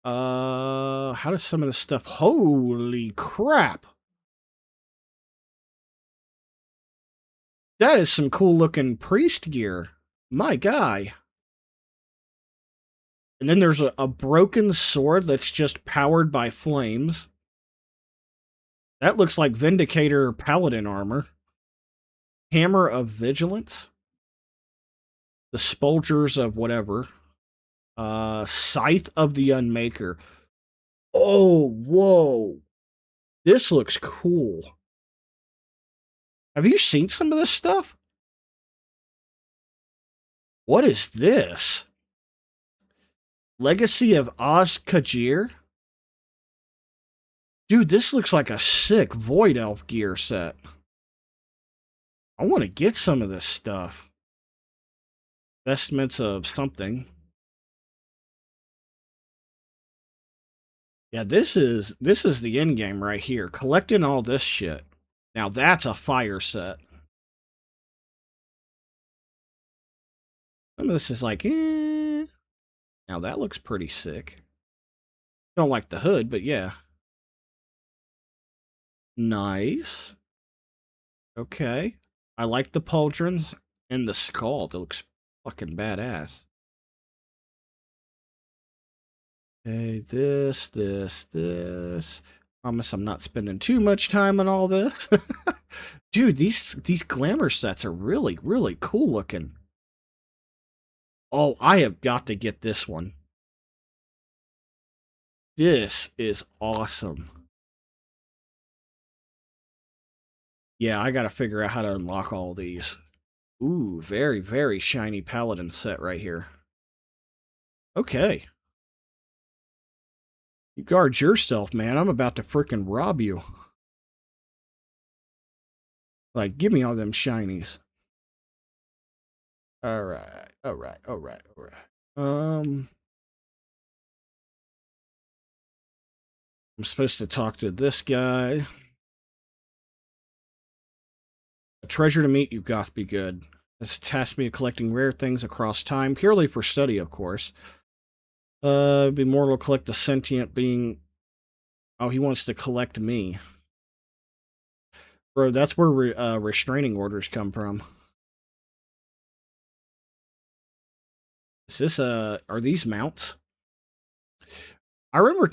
How does some of this stuff... Holy crap! That is some cool looking priest gear. My guy. And then there's a broken sword that's just powered by flames. That looks like Vindicator Paladin armor. Hammer of Vigilance. The Spulgers of whatever. Scythe of the Unmaker. Oh, whoa. This looks cool. Have you seen some of this stuff? What is this? Legacy of Oz Kajir? Dude, this looks like a sick Void Elf gear set. I want to get some of this stuff. Vestments of something. Yeah, this is the end game right here. Collecting all this shit. Now that's a fire set. Some of this is like, eh. Now that looks pretty sick. Don't like the hood, but yeah. Nice. Okay. I like the pauldrons and the skull. That looks fucking badass. Okay, this. Promise I'm not spending too much time on all this. Dude, these glamour sets are really, really cool looking. Oh, I have got to get this one. This is awesome. Yeah, I gotta figure out how to unlock all these. Ooh, very, very shiny paladin set right here. Okay. You guard yourself, man. I'm about to frickin' rob you. Like, give me all them shinies. Alright. I'm supposed to talk to this guy. A treasure to meet you, Goth be good. This tasked me of collecting rare things across time, purely for study, of course. Be mortal, collect the sentient being... Oh, he wants to collect me. Bro, that's where restraining orders come from. Is this, are these mounts? I remember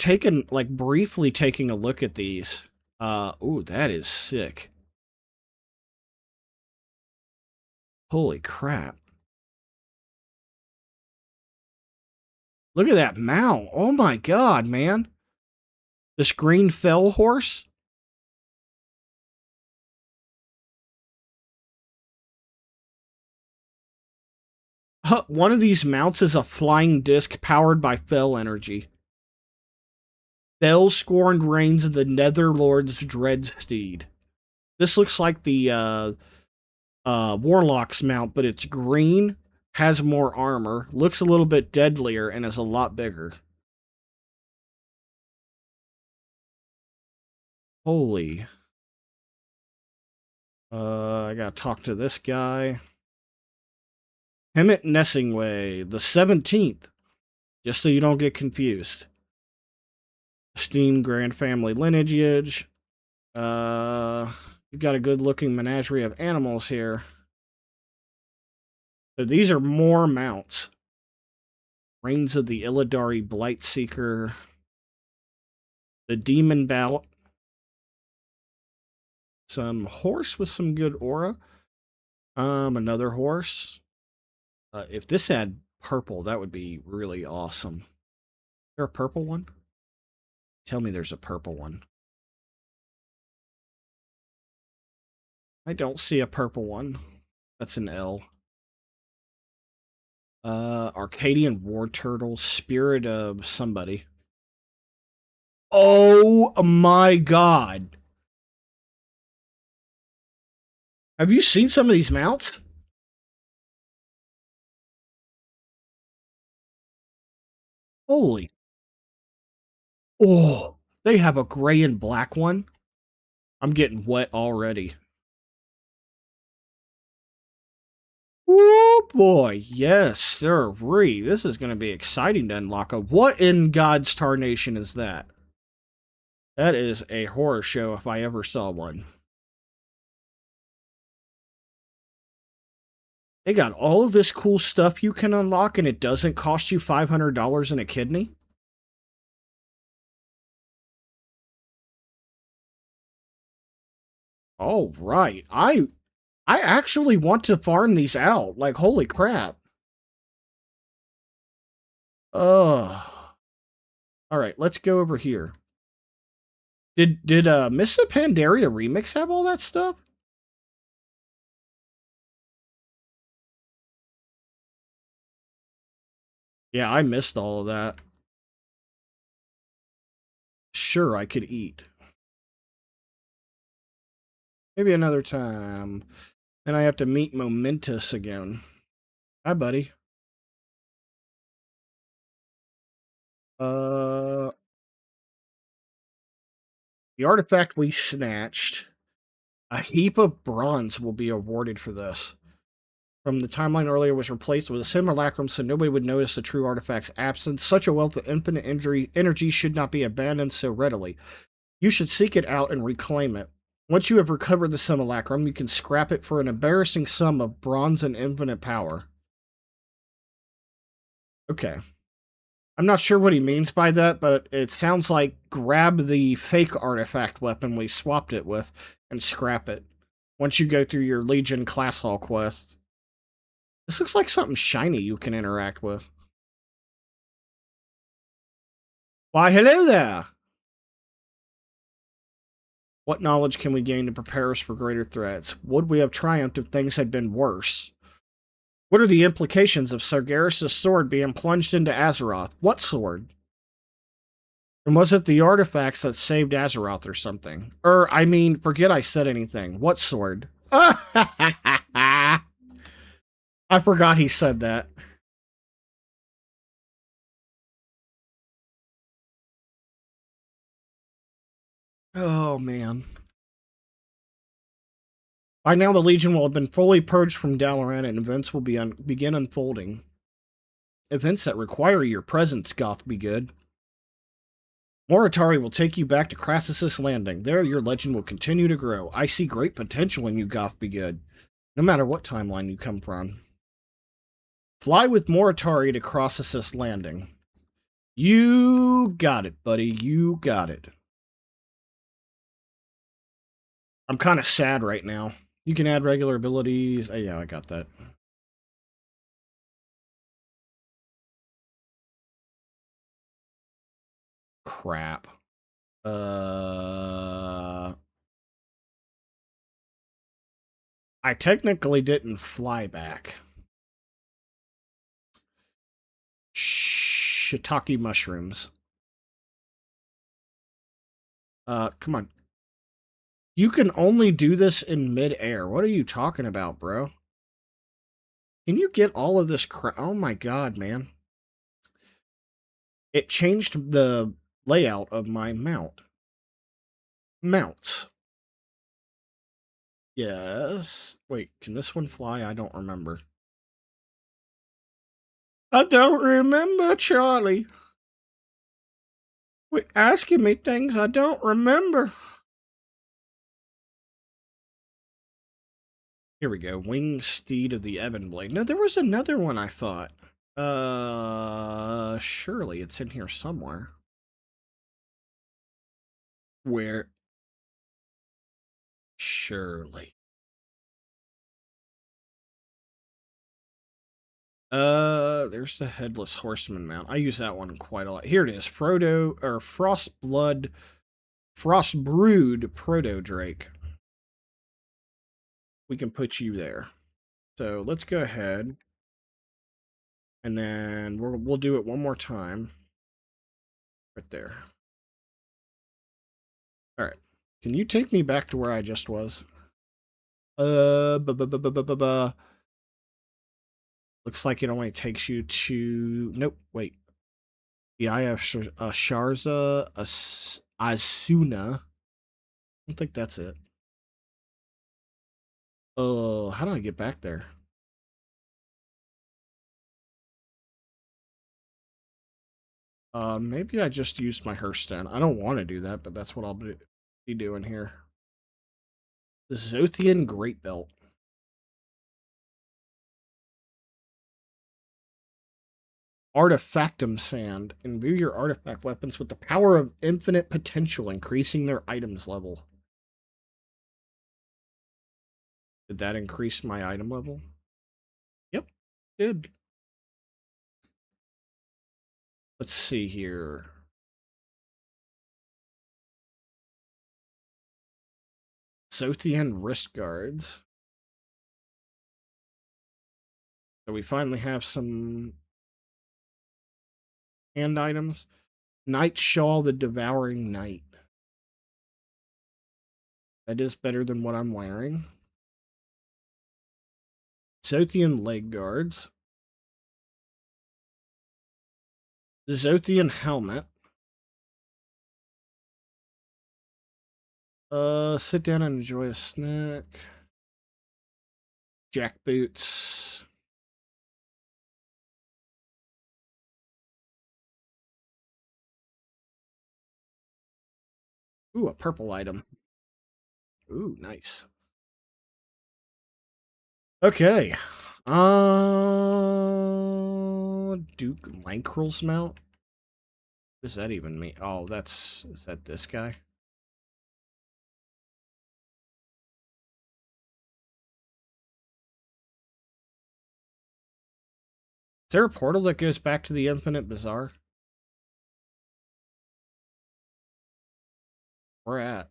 briefly taking a look at these. Ooh, that is sick. Holy crap. Look at that mount. Oh my god, man. This green fell horse? One of these mounts is a flying disc powered by fell energy. Fell scorned reigns of the Netherlord's dread steed. This looks like the Warlock's mount, but it's green, has more armor, looks a little bit deadlier, and is a lot bigger. Holy. I gotta talk to this guy. Hemet Nessingway, the 17th. Just so you don't get confused. Esteemed grand family lineage. You've got a good-looking menagerie of animals here. So these are more mounts. Reigns of the Illidari Blightseeker. The Demon Battle. Some horse with some good aura. Another horse. If this had purple, that would be really awesome. Is there a purple one? Tell me there's a purple one. I don't see a purple one. That's an L. Arcadian War Turtle, Spirit of somebody. Oh my god. Have you seen some of these mounts? Holy. Oh, they have a gray and black one. I'm getting wet already. Oh boy, yes, sirree. This is going to be exciting to unlock. What in God's tarnation is that? That is a horror show if I ever saw one. They got all of this cool stuff you can unlock and it doesn't cost you $500 in a kidney? Oh, right. I actually want to farm these out. Like, holy crap. Ugh. Alright, let's go over here. Did Miss Pandaria Remix have all that stuff? Yeah, I missed all of that. Sure, I could eat. Maybe another time. Then I have to meet Momentous again. Hi, buddy. Uh, the artifact we snatched. A heap of bronze will be awarded for this. From the timeline earlier was replaced with a simulacrum so nobody would notice the true artifact's absence. Such a wealth of infinite energy should not be abandoned so readily. You should seek it out and reclaim it. Once you have recovered the simulacrum, you can scrap it for an embarrassing sum of bronze and infinite power. Okay. I'm not sure what he means by that, but it sounds like grab the fake artifact weapon we swapped it with and scrap it. Once you go through your Legion class hall quest. This looks like something shiny you can interact with. Why, hello there! What knowledge can we gain to prepare us for greater threats? Would we have triumphed if things had been worse? What are the implications of Sargeras' sword being plunged into Azeroth? What sword? And was it the artifacts that saved Azeroth or something? I mean, forget I said anything. What sword? I forgot he said that. Oh, man. By now, the Legion will have been fully purged from Dalaran, and events will begin unfolding. Events that require your presence, Goth be good. Moritari will take you back to Crassus' Landing. There, your legend will continue to grow. I see great potential in you, Goth be good. No matter what timeline you come from. Fly with Moritari to Crassus' Landing. You got it, buddy. You got it. I'm kind of sad right now. You can add regular abilities. Oh, yeah, I got that. Crap. I technically didn't fly back. Shiitake mushrooms. Come on. You can only do this in mid-air. What are you talking about, bro? Can you get all of this crap? Oh my god, man. It changed the layout of my mount. Mounts. Yes. Wait, can this one fly? I don't remember. I don't remember, Charlie. Quit asking me things I don't remember. Here we go. Winged Steed of the Ebon Blade. No, there was another one I thought. Surely it's in here somewhere. Where? surely. There's the Headless Horseman mount. I use that one quite a lot. Here it is. Frostbrood Proto Drake. We can put you there. So let's go ahead. And then we'll do it one more time. Right there. Alright. Can you take me back to where I just was? Looks like it only takes you to... Nope, wait. The Eye of Sharza, Asuna. I don't think that's it. Oh, how do I get back there? Maybe I just used my Hearthstone. I don't want to do that, but that's what I'll be doing here. The Zothian Great Belt. Artifactum Sand. Imbue your artifact weapons with the power of infinite potential, increasing their items level. Did that increase my item level? Yep, did. Let's see here. Zothian Wrist Guards. So we finally have some hand items. Night Shawl, the Devouring Night. That is better than what I'm wearing. Zothian Leg Guards. The Zothian Helmet. Sit down and enjoy a snack. Jack Boots. Ooh, a purple item. Ooh, nice. Okay. Duke Lankrel's mount? What does that even mean? Oh, is that this guy? Is there a portal that goes back to the Infinite Bazaar? Where at?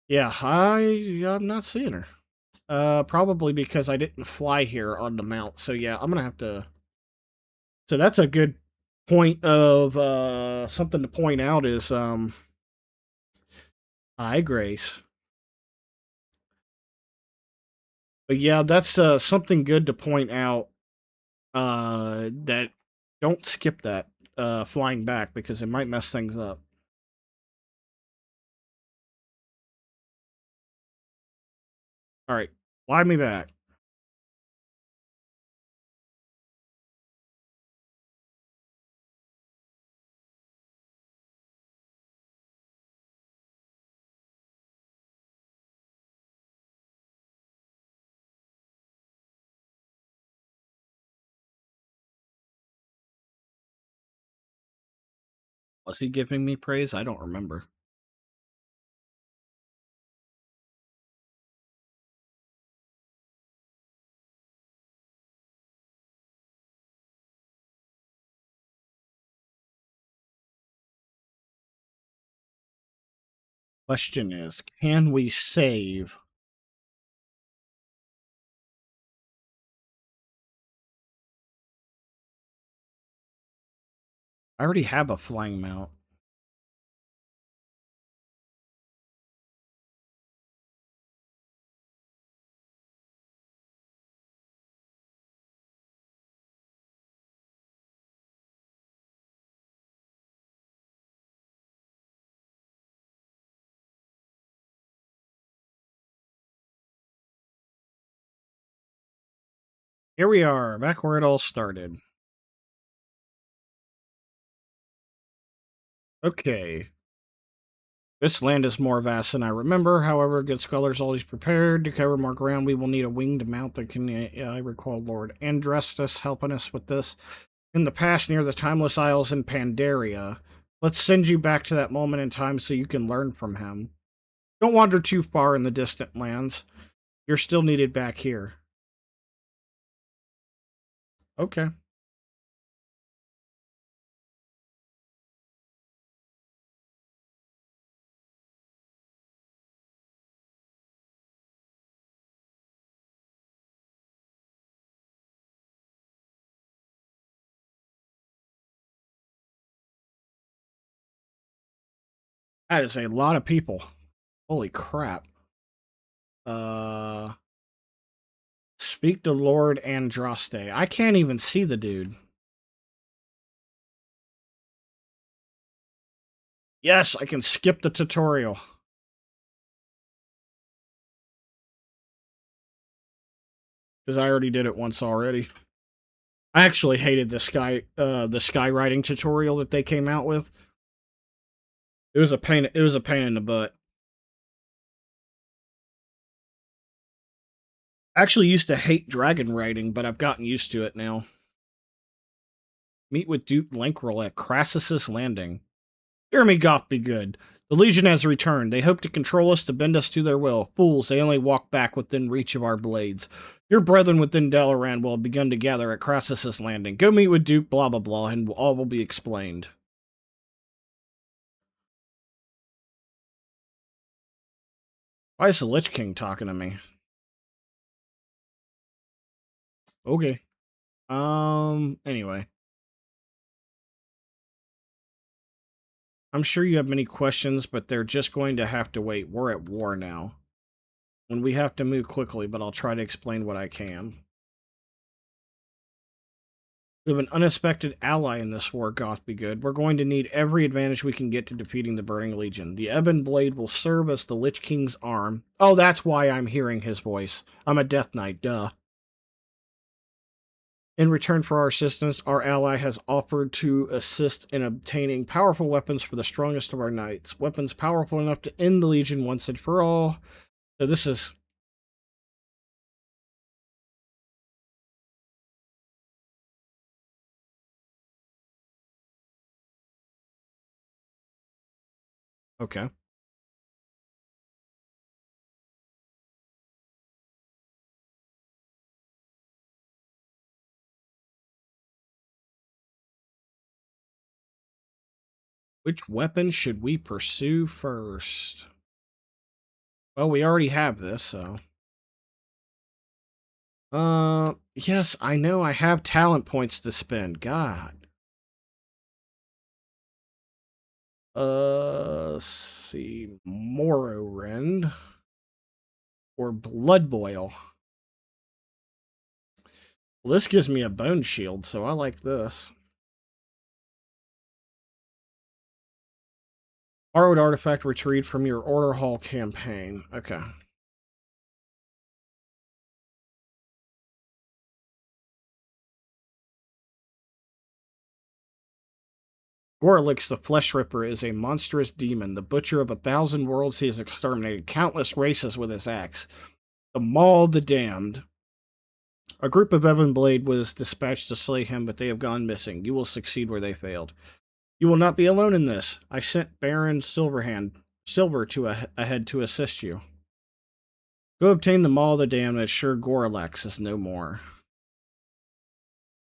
Yeah, I'm not seeing her. Probably because I didn't fly here on the mount. So yeah, I'm gonna have to. So that's a good point of something to point out is hi Grace. But yeah, that's something good to point out. That don't skip that flying back because it might mess things up. All right, fly me back. Was he giving me praise? I don't remember. Question is, can we save? I already have a flying mount. Here we are, back where it all started. Okay. This land is more vast than I remember. However, good scholars always prepared to cover more ground. We will need a winged mount that can, I recall Lord Andrestus helping us with this. in the past near the Timeless Isles in Pandaria. Let's send you back to that moment in time so you can learn from him. Don't wander too far in the distant lands. You're still needed back here. Okay. That is a lot of people. Holy crap. Uh, Speak to Lord Andraste. I can't even see the dude. Yes, I can skip the tutorial. Because I already did it once already. I actually hated the skywriting tutorial that they came out with. It was a pain in the butt. I actually used to hate dragon writing, but I've gotten used to it now. Meet with Duke Lankrel at Crassus's Landing. Hear me, Goth be good. The Legion has returned. They hope to control us, to bend us to their will. Fools, they only walk back within reach of our blades. Your brethren within Dalaran will have begun to gather at Crassus's Landing. Go meet with Duke blah blah blah, and all will be explained. Why is the Lich King talking to me? Okay. Anyway. I'm sure you have many questions, but they're just going to have to wait. We're at war now. And we have to move quickly, but I'll try to explain what I can. We have an unexpected ally in this war, Goth be good. We're going to need every advantage we can get to defeating the Burning Legion. The Ebon Blade will serve as the Lich King's arm. Oh, that's why I'm hearing his voice. I'm a Death Knight, duh. In return for our assistance, our ally has offered to assist in obtaining powerful weapons for the strongest of our knights. Weapons powerful enough to end the Legion once and for all. So this is... Okay. Which weapon should we pursue first? Well, we already have this, so... yes, I know I have talent points to spend. God. Let's see. Morrowind. Or Blood Boil. Well, this gives me a bone shield, so I like this. Borrowed artifact retrieved from your Order Hall campaign. Okay. Gorlix the Flesh Ripper is a monstrous demon, the butcher of 1,000 worlds. He has exterminated countless races with his axe. The Maul the Damned. A group of Ebon Blade was dispatched to slay him, but they have gone missing. You will succeed where they failed. You will not be alone in this. I sent Baron Silver to ahead to assist you. Go obtain the Maul the Damned, as sure Gorlax is no more.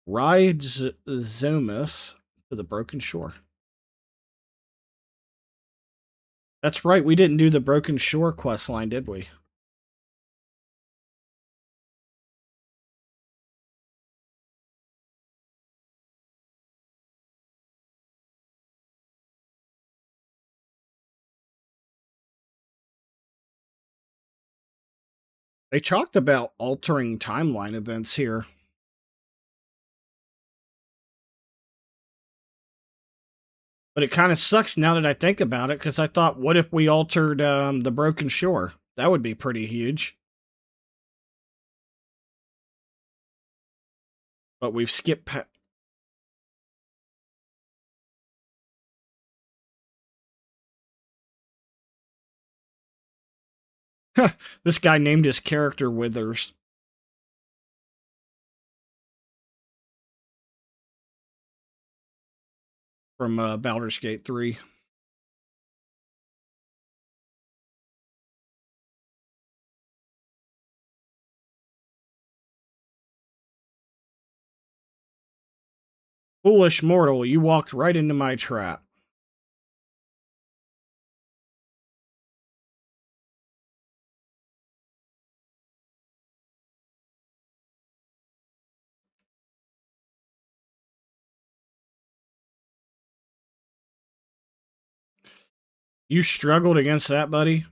Ride Zomus to the Broken Shore. That's right, we didn't do the Broken Shore questline, did we? They talked about altering timeline events here. But it kind of sucks now that I think about it, because I thought, what if we altered the Broken Shore? That would be pretty huge. But we've skipped... This guy named his character Withers. from Baldur's Gate 3. Foolish mortal, you walked right into my trap. You struggled against that, buddy?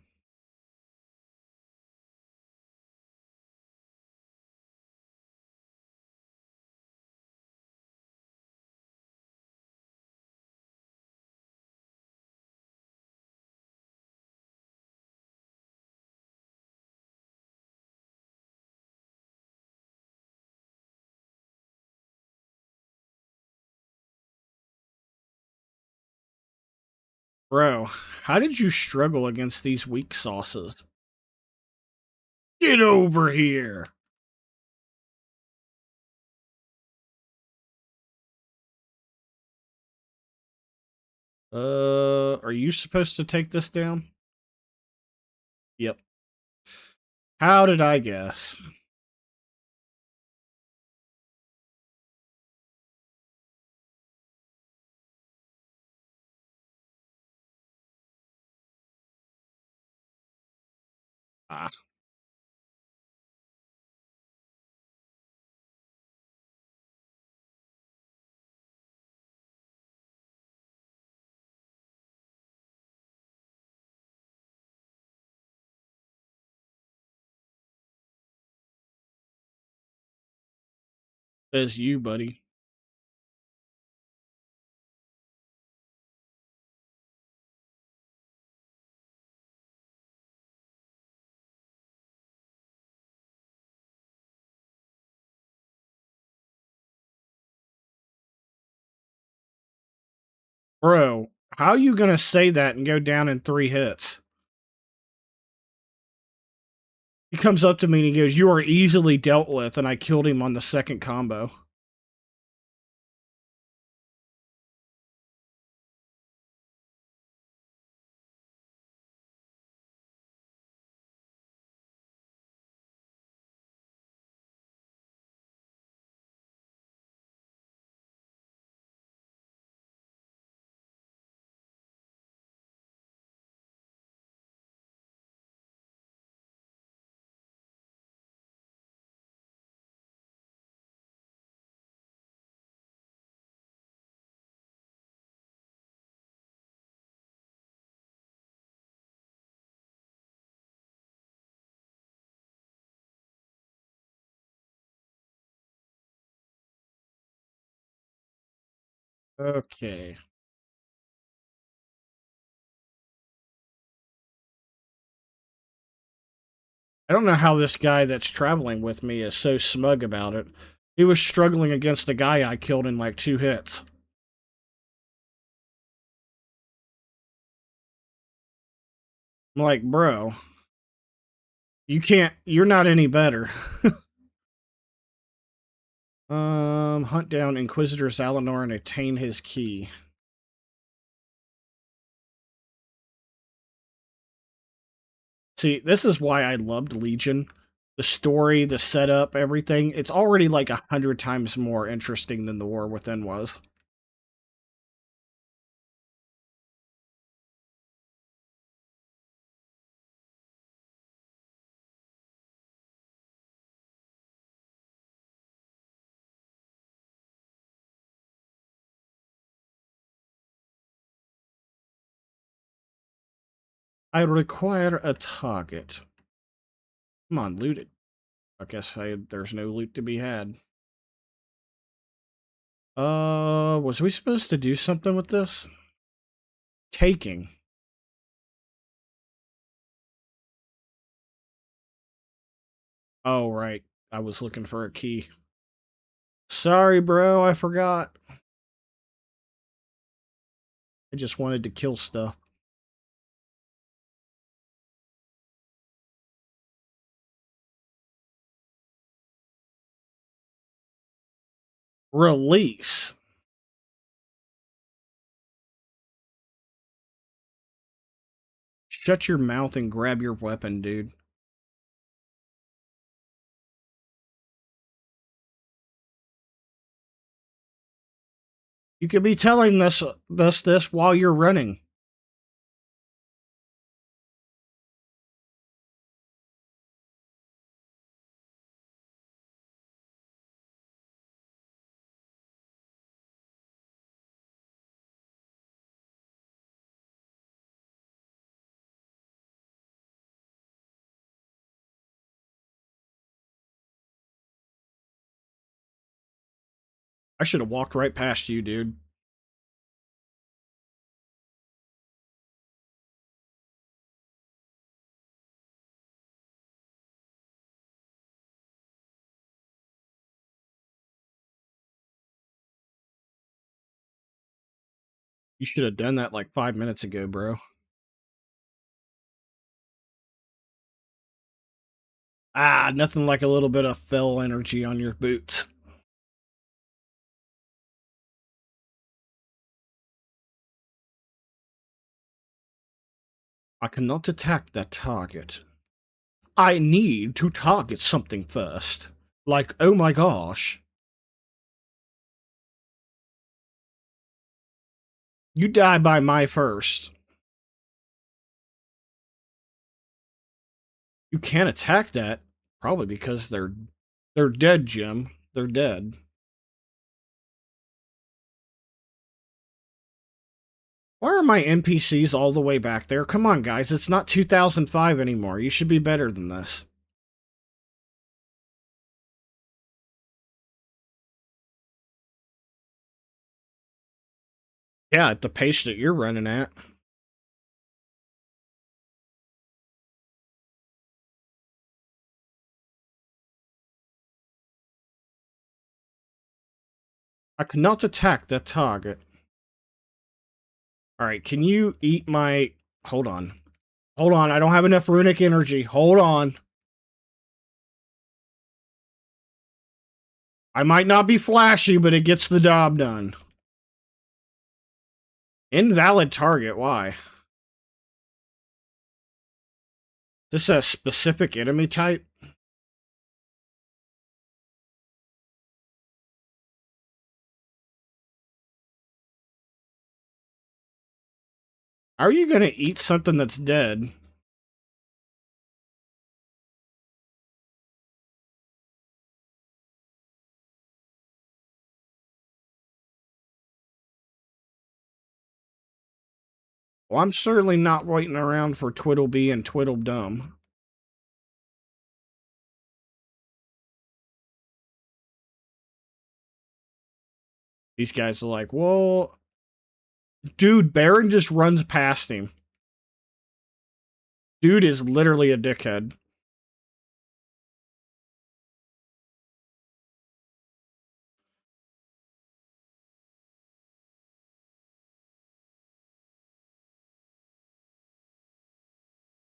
Bro, how did you struggle against these weak sauces? Get over here! Are you supposed to take this down? Yep. How did I guess? Ah, says you, buddy. Bro, how you gonna say that and go down in 3 hits? He comes up to me and he goes, "You are easily dealt with," and I killed him on the second combo. Okay. I don't know how this guy that's traveling with me is so smug about it. He was struggling against a guy I killed in like 2 hits. I'm like, bro, you're not any better. Hunt down Inquisitor Zalinor and attain his key. See, this is why I loved Legion. The story, the setup, everything. It's already like 100 times more interesting than the War Within was. I require a target. Come on, loot it. I guess there's no loot to be had. Was we supposed to do something with this? Taking. Oh, right. I was looking for a key. Sorry, bro, I forgot. I just wanted to kill stuff. Release. Shut your mouth and grab your weapon, dude. You could be telling this while you're running. I should have walked right past you, dude. You should have done that like 5 minutes ago, bro. Ah, nothing like a little bit of fell energy on your boots. I cannot attack that target. I need to target something first. Like, oh my gosh. You die by my first. You can't attack that. Probably because they're dead, Jim. They're dead. Why are my NPCs all the way back there? Come on, guys. It's not 2005 anymore. You should be better than this. Yeah, at the pace that you're running at. I cannot attack that target. Alright, can you eat my... Hold on. Hold on, I don't have enough runic energy. Hold on. I might not be flashy, but it gets the job done. Invalid target, why? Is this a specific enemy type? How are you gonna eat something that's dead? Well, I'm certainly not waiting around for Twiddlebee and Twiddledum. These guys are like, well, dude, Baron just runs past him. Dude is literally a dickhead.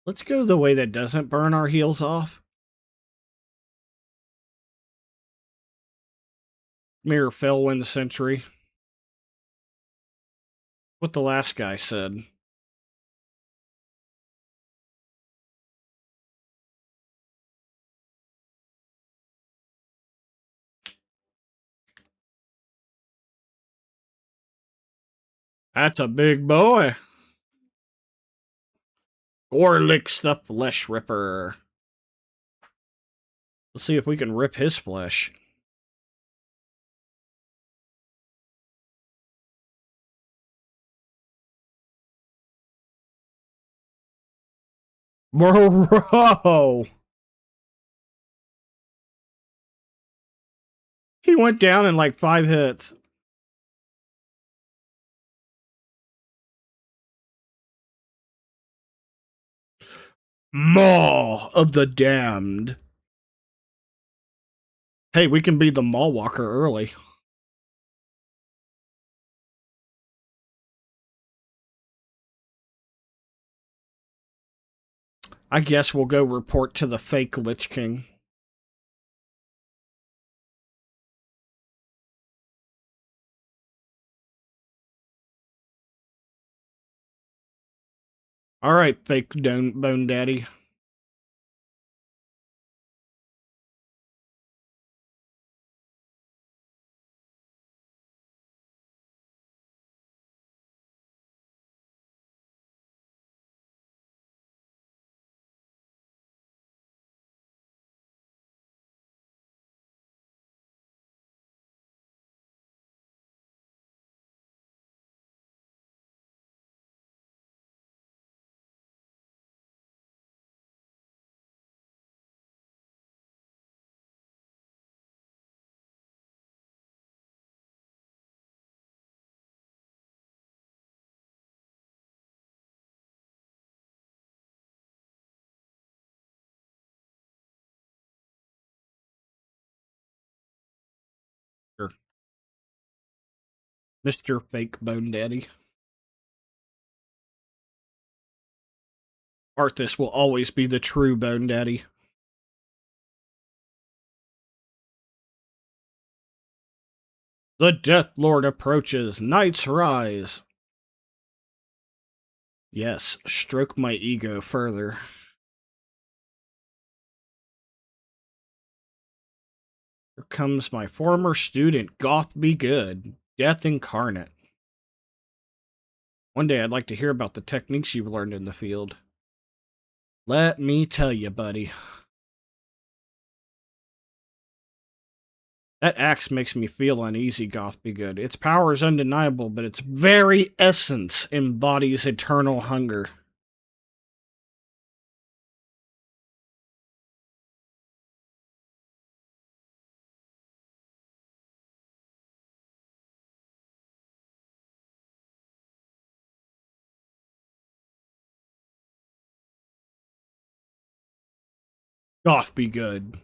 Let's go the way that doesn't burn our heels off. Mirror fell win the century. What the last guy said. That's a big boy. Gorlix the Flesh Ripper. Let's see if we can rip his flesh. Bro! He went down in like 5 hits. Maw of the Damned. Hey, we can be the Maw Walker early. I guess we'll go report to the fake Lich King. All right, fake bone daddy. Sure. Mr. Fake Bone Daddy. Arthas will always be the true Bone Daddy. The Death Lord approaches. Knights rise. Yes, stroke my ego further. Here comes my former student, Goth Be Good, Death Incarnate. One day I'd like to hear about the techniques you've learned in the field. Let me tell you, buddy. That axe makes me feel uneasy, Goth Be Good. Its power is undeniable, but its very essence embodies eternal hunger. Goth Be Good.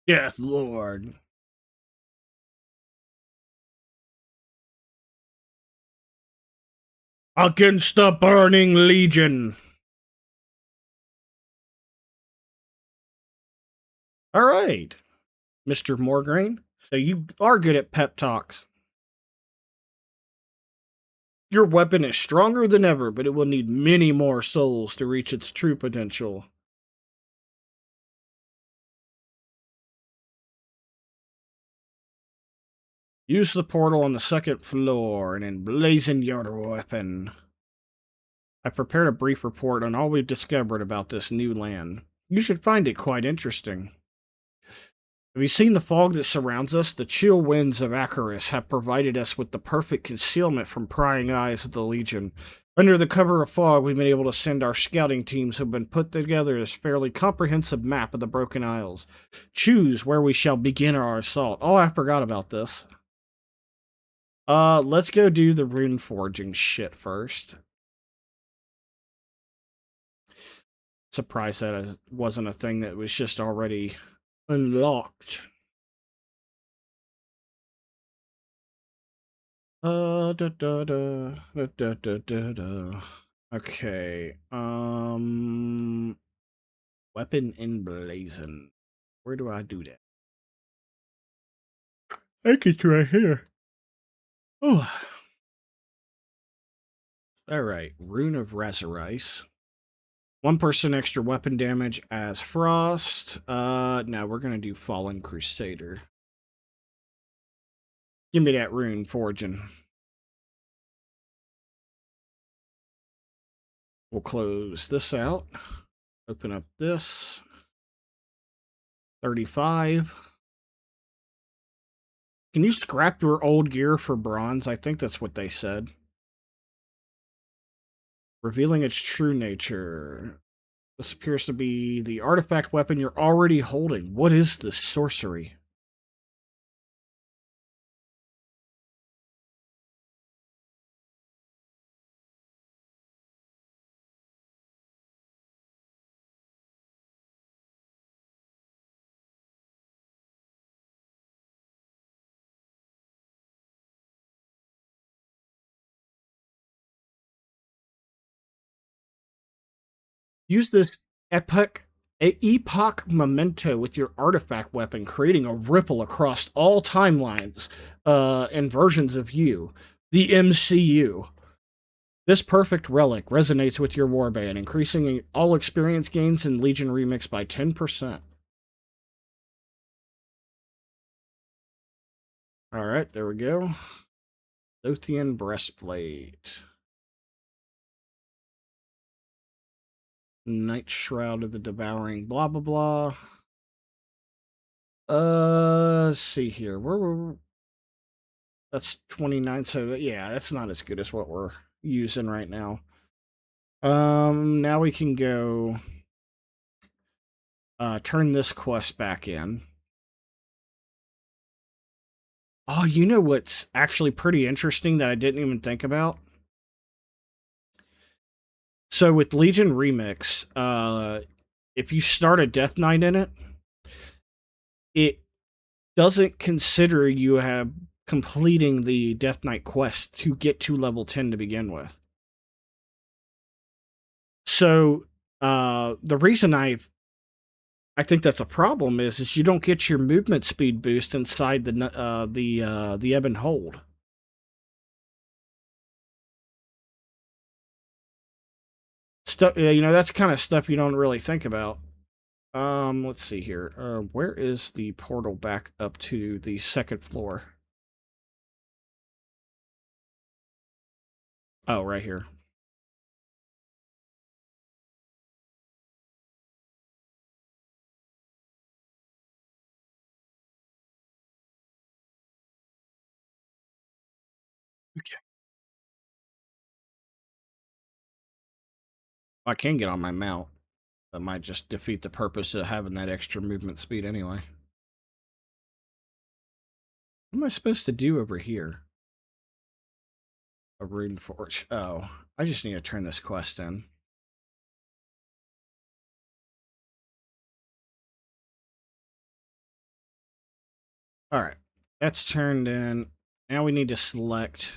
Death Lord. Against the Burning Legion. All right, Mr. Morgraine. So you are good at pep talks. Your weapon is stronger than ever, but it will need many more souls to reach its true potential. Use the portal on the second floor and emblazon your weapon. I prepared a brief report on all we've discovered about this new land. You should find it quite interesting. Have you seen the fog that surrounds us? The chill winds of Acharis have provided us with the perfect concealment from prying eyes of the Legion. Under the cover of fog, we've been able to send our scouting teams who have been put together this fairly comprehensive map of the Broken Isles. Choose where we shall begin our assault. Oh, I forgot about this. Let's go do the rune forging shit first. Surprised that wasn't a thing that was just already unlocked. Da, da, da, da, da, da, da, da. Okay. Weapon emblazon. Where do I do that? I think it's right here. Oh. Alright. Rune of Resurrice. 1% extra weapon damage as Frost. Now we're gonna do Fallen Crusader. Give me that rune forging. We'll close this out. Open up this. 35. Can you scrap your old gear for bronze? I think that's what they said. Revealing its true nature. This appears to be the artifact weapon you're already holding. What is this sorcery? Use this epoch memento with your artifact weapon, creating a ripple across all timelines and versions of you. The MCU. This perfect relic resonates with your warband, increasing all experience gains in Legion Remix by 10%. Alright, there we go. Lothian Breastplate. Night Shroud of the Devouring, blah, blah, blah. Let's see here. That's 29, so yeah, that's not as good as what we're using right now. Now we can go turn this quest back in. Oh, you know what's actually pretty interesting that I didn't even think about? So with Legion Remix, if you start a Death Knight in it, it doesn't consider you have completing the Death Knight quest to get to level 10 to begin with. So the reason I think that's a problem is you don't get your movement speed boost inside the ebb and hold. Stuff, you know, that's kind of stuff you don't really think about. Let's see here. Where is the portal back up to the second floor? Oh, right here. Okay. I can get on my mount. That might just defeat the purpose of having that extra movement speed anyway. What am I supposed to do over here? A rune forge. Oh, I just need to turn this quest in. Alright. That's turned in. Now we need to select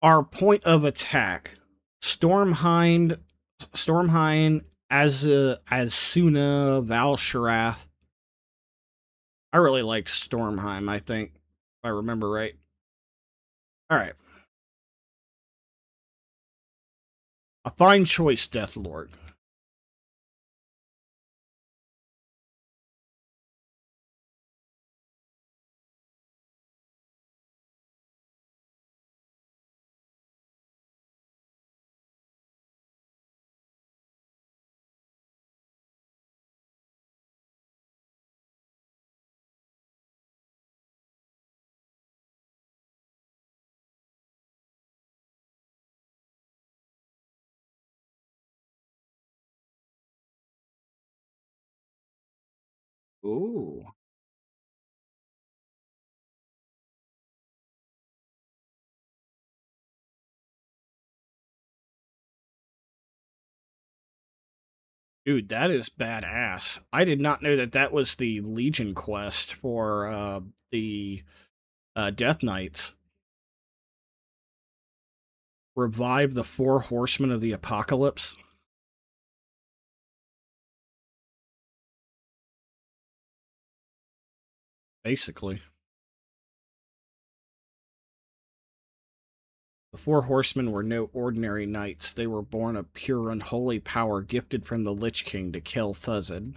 our point of attack. Stormhind, Azsuna, Valsharath. I really liked Stormheim, I think, if I remember right. Alright. A fine choice, Deathlord. Ooh. Dude, that is badass. I did not know that that was the Legion quest for the Death Knights. Revive the 4 Horsemen of the Apocalypse. Basically. The 4 Horsemen were no ordinary knights. They were born of pure unholy power gifted from the Lich King to kill Thuzzid.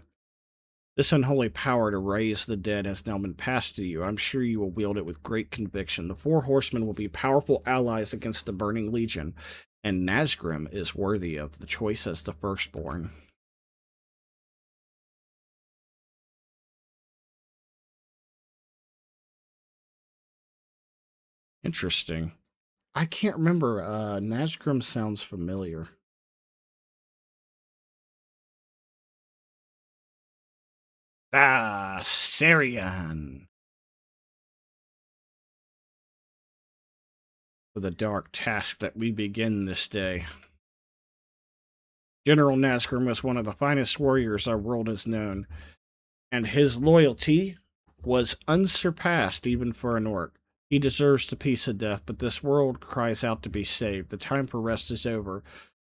This unholy power to raise the dead has now been passed to you. I'm sure you will wield it with great conviction. The 4 Horsemen will be powerful allies against the Burning Legion, and Nazgrim is worthy of the choice as the firstborn. Interesting. I can't remember. Nazgrim sounds familiar. Ah, Sarian. For the dark task that we begin this day. General Nazgrim was one of the finest warriors our world has known, and his loyalty was unsurpassed even for an orc. He deserves the peace of death, but this world cries out to be saved. The time for rest is over.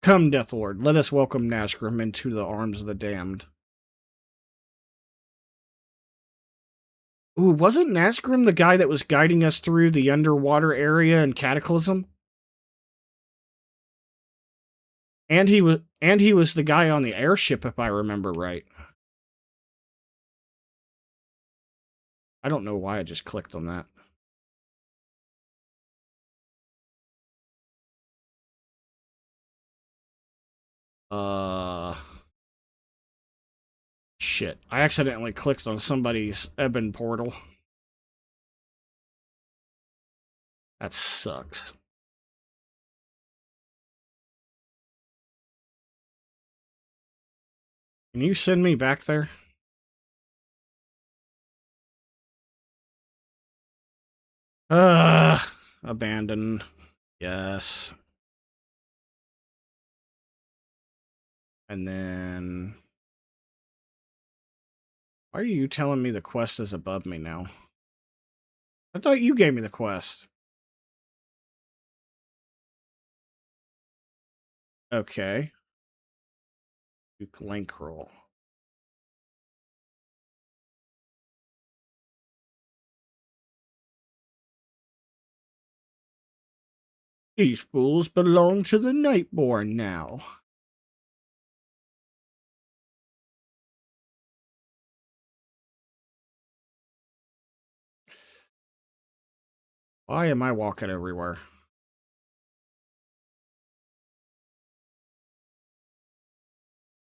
Come, Deathlord, let us welcome Nazgrim into the arms of the damned. Ooh, wasn't Nazgrim the guy that was guiding us through the underwater area in Cataclysm? And he was the guy on the airship, if I remember right. I don't know why I just clicked on that. Shit. I accidentally clicked on somebody's Ebon portal. That sucks. Can you send me back there? Abandon. Yes. And then... Why are you telling me the quest is above me now? I thought you gave me the quest. Okay. Duke link roll. These fools belong to the Nightborn now. Why am I walking everywhere?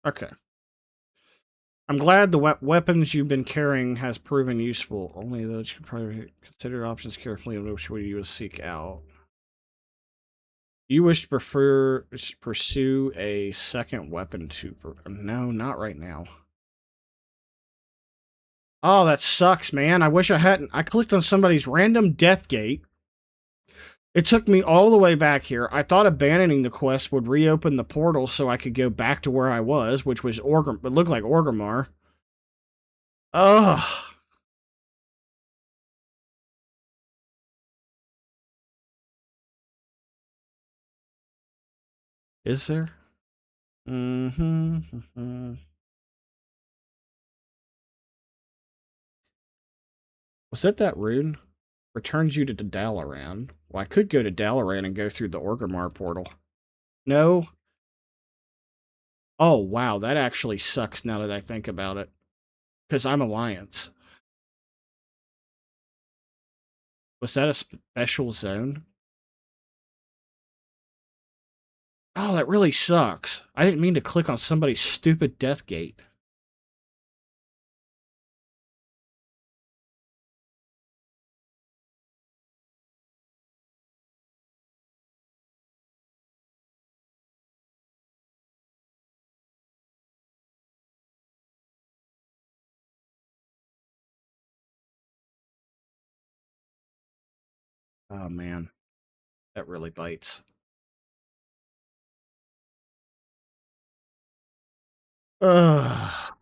Okay. I'm glad the weapons you've been carrying has proven useful. Only those you probably consider options carefully and which way you will seek out. You wish to pursue a second weapon to... No, not right now. Oh, that sucks, man. I wish I hadn't... I clicked on somebody's random death gate. It took me all the way back here. I thought abandoning the quest would reopen the portal so I could go back to where I was, which was Orgrimmar. It looked like Orgrimmar. Ugh. Is there? Mm-hmm. Was that rune? Returns you to Dalaran. Well, I could go to Dalaran and go through the Orgrimmar portal. No. Oh, wow. That actually sucks now that I think about it. Because I'm Alliance. Was that a special zone? Oh, that really sucks. I didn't mean to click on somebody's stupid death gate. Oh, man. That really bites. Ugh.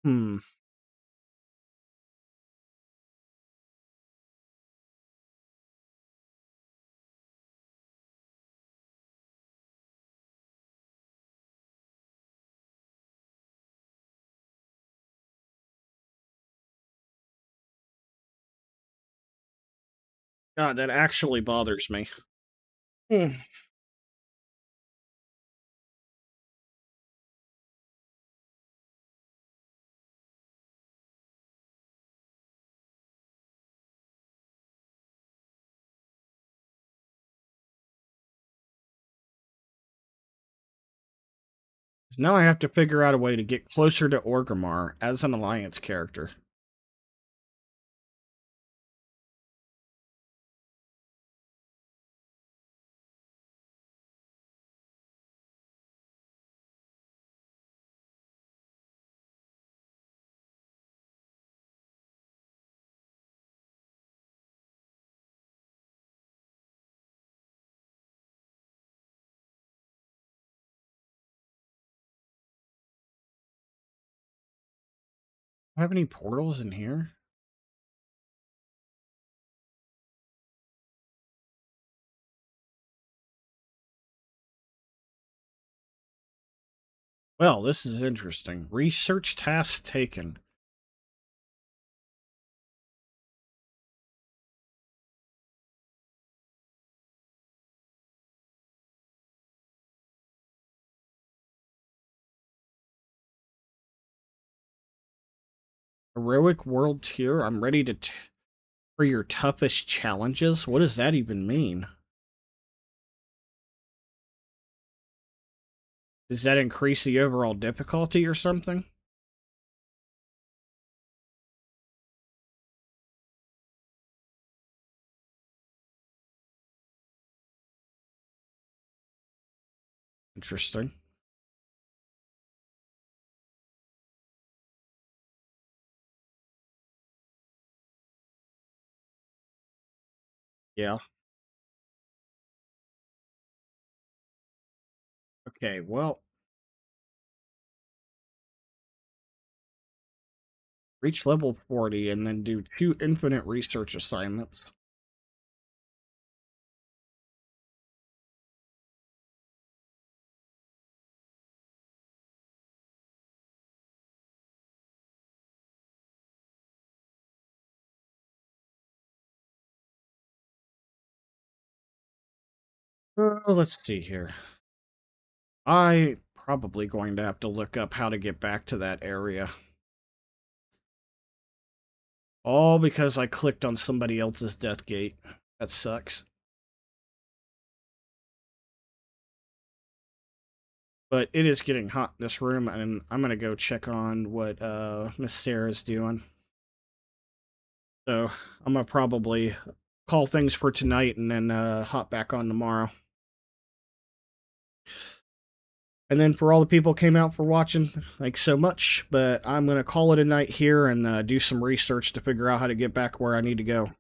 Hmm. God, that actually bothers me. Hmm. Now I have to figure out a way to get closer to Orgrimmar as an Alliance character. Have any portals in here? Well, this is interesting. Research task taken. Heroic World Tier. I'm ready to for your toughest challenges. What does that even mean? Does that increase the overall difficulty or something? Interesting. Yeah. Okay, well, reach level 40 and then do 2 infinite research assignments. Let's see here. I probably going to have to look up how to get back to that area. All because I clicked on somebody else's death gate. That sucks. But it is getting hot in this room, and I'm gonna go check on what Miss Sarah's doing. So I'm gonna probably call things for tonight and then hop back on tomorrow. And then for all the people who came out for watching, thanks so much. But I'm gonna call it a night here and do some research to figure out how to get back where I need to go.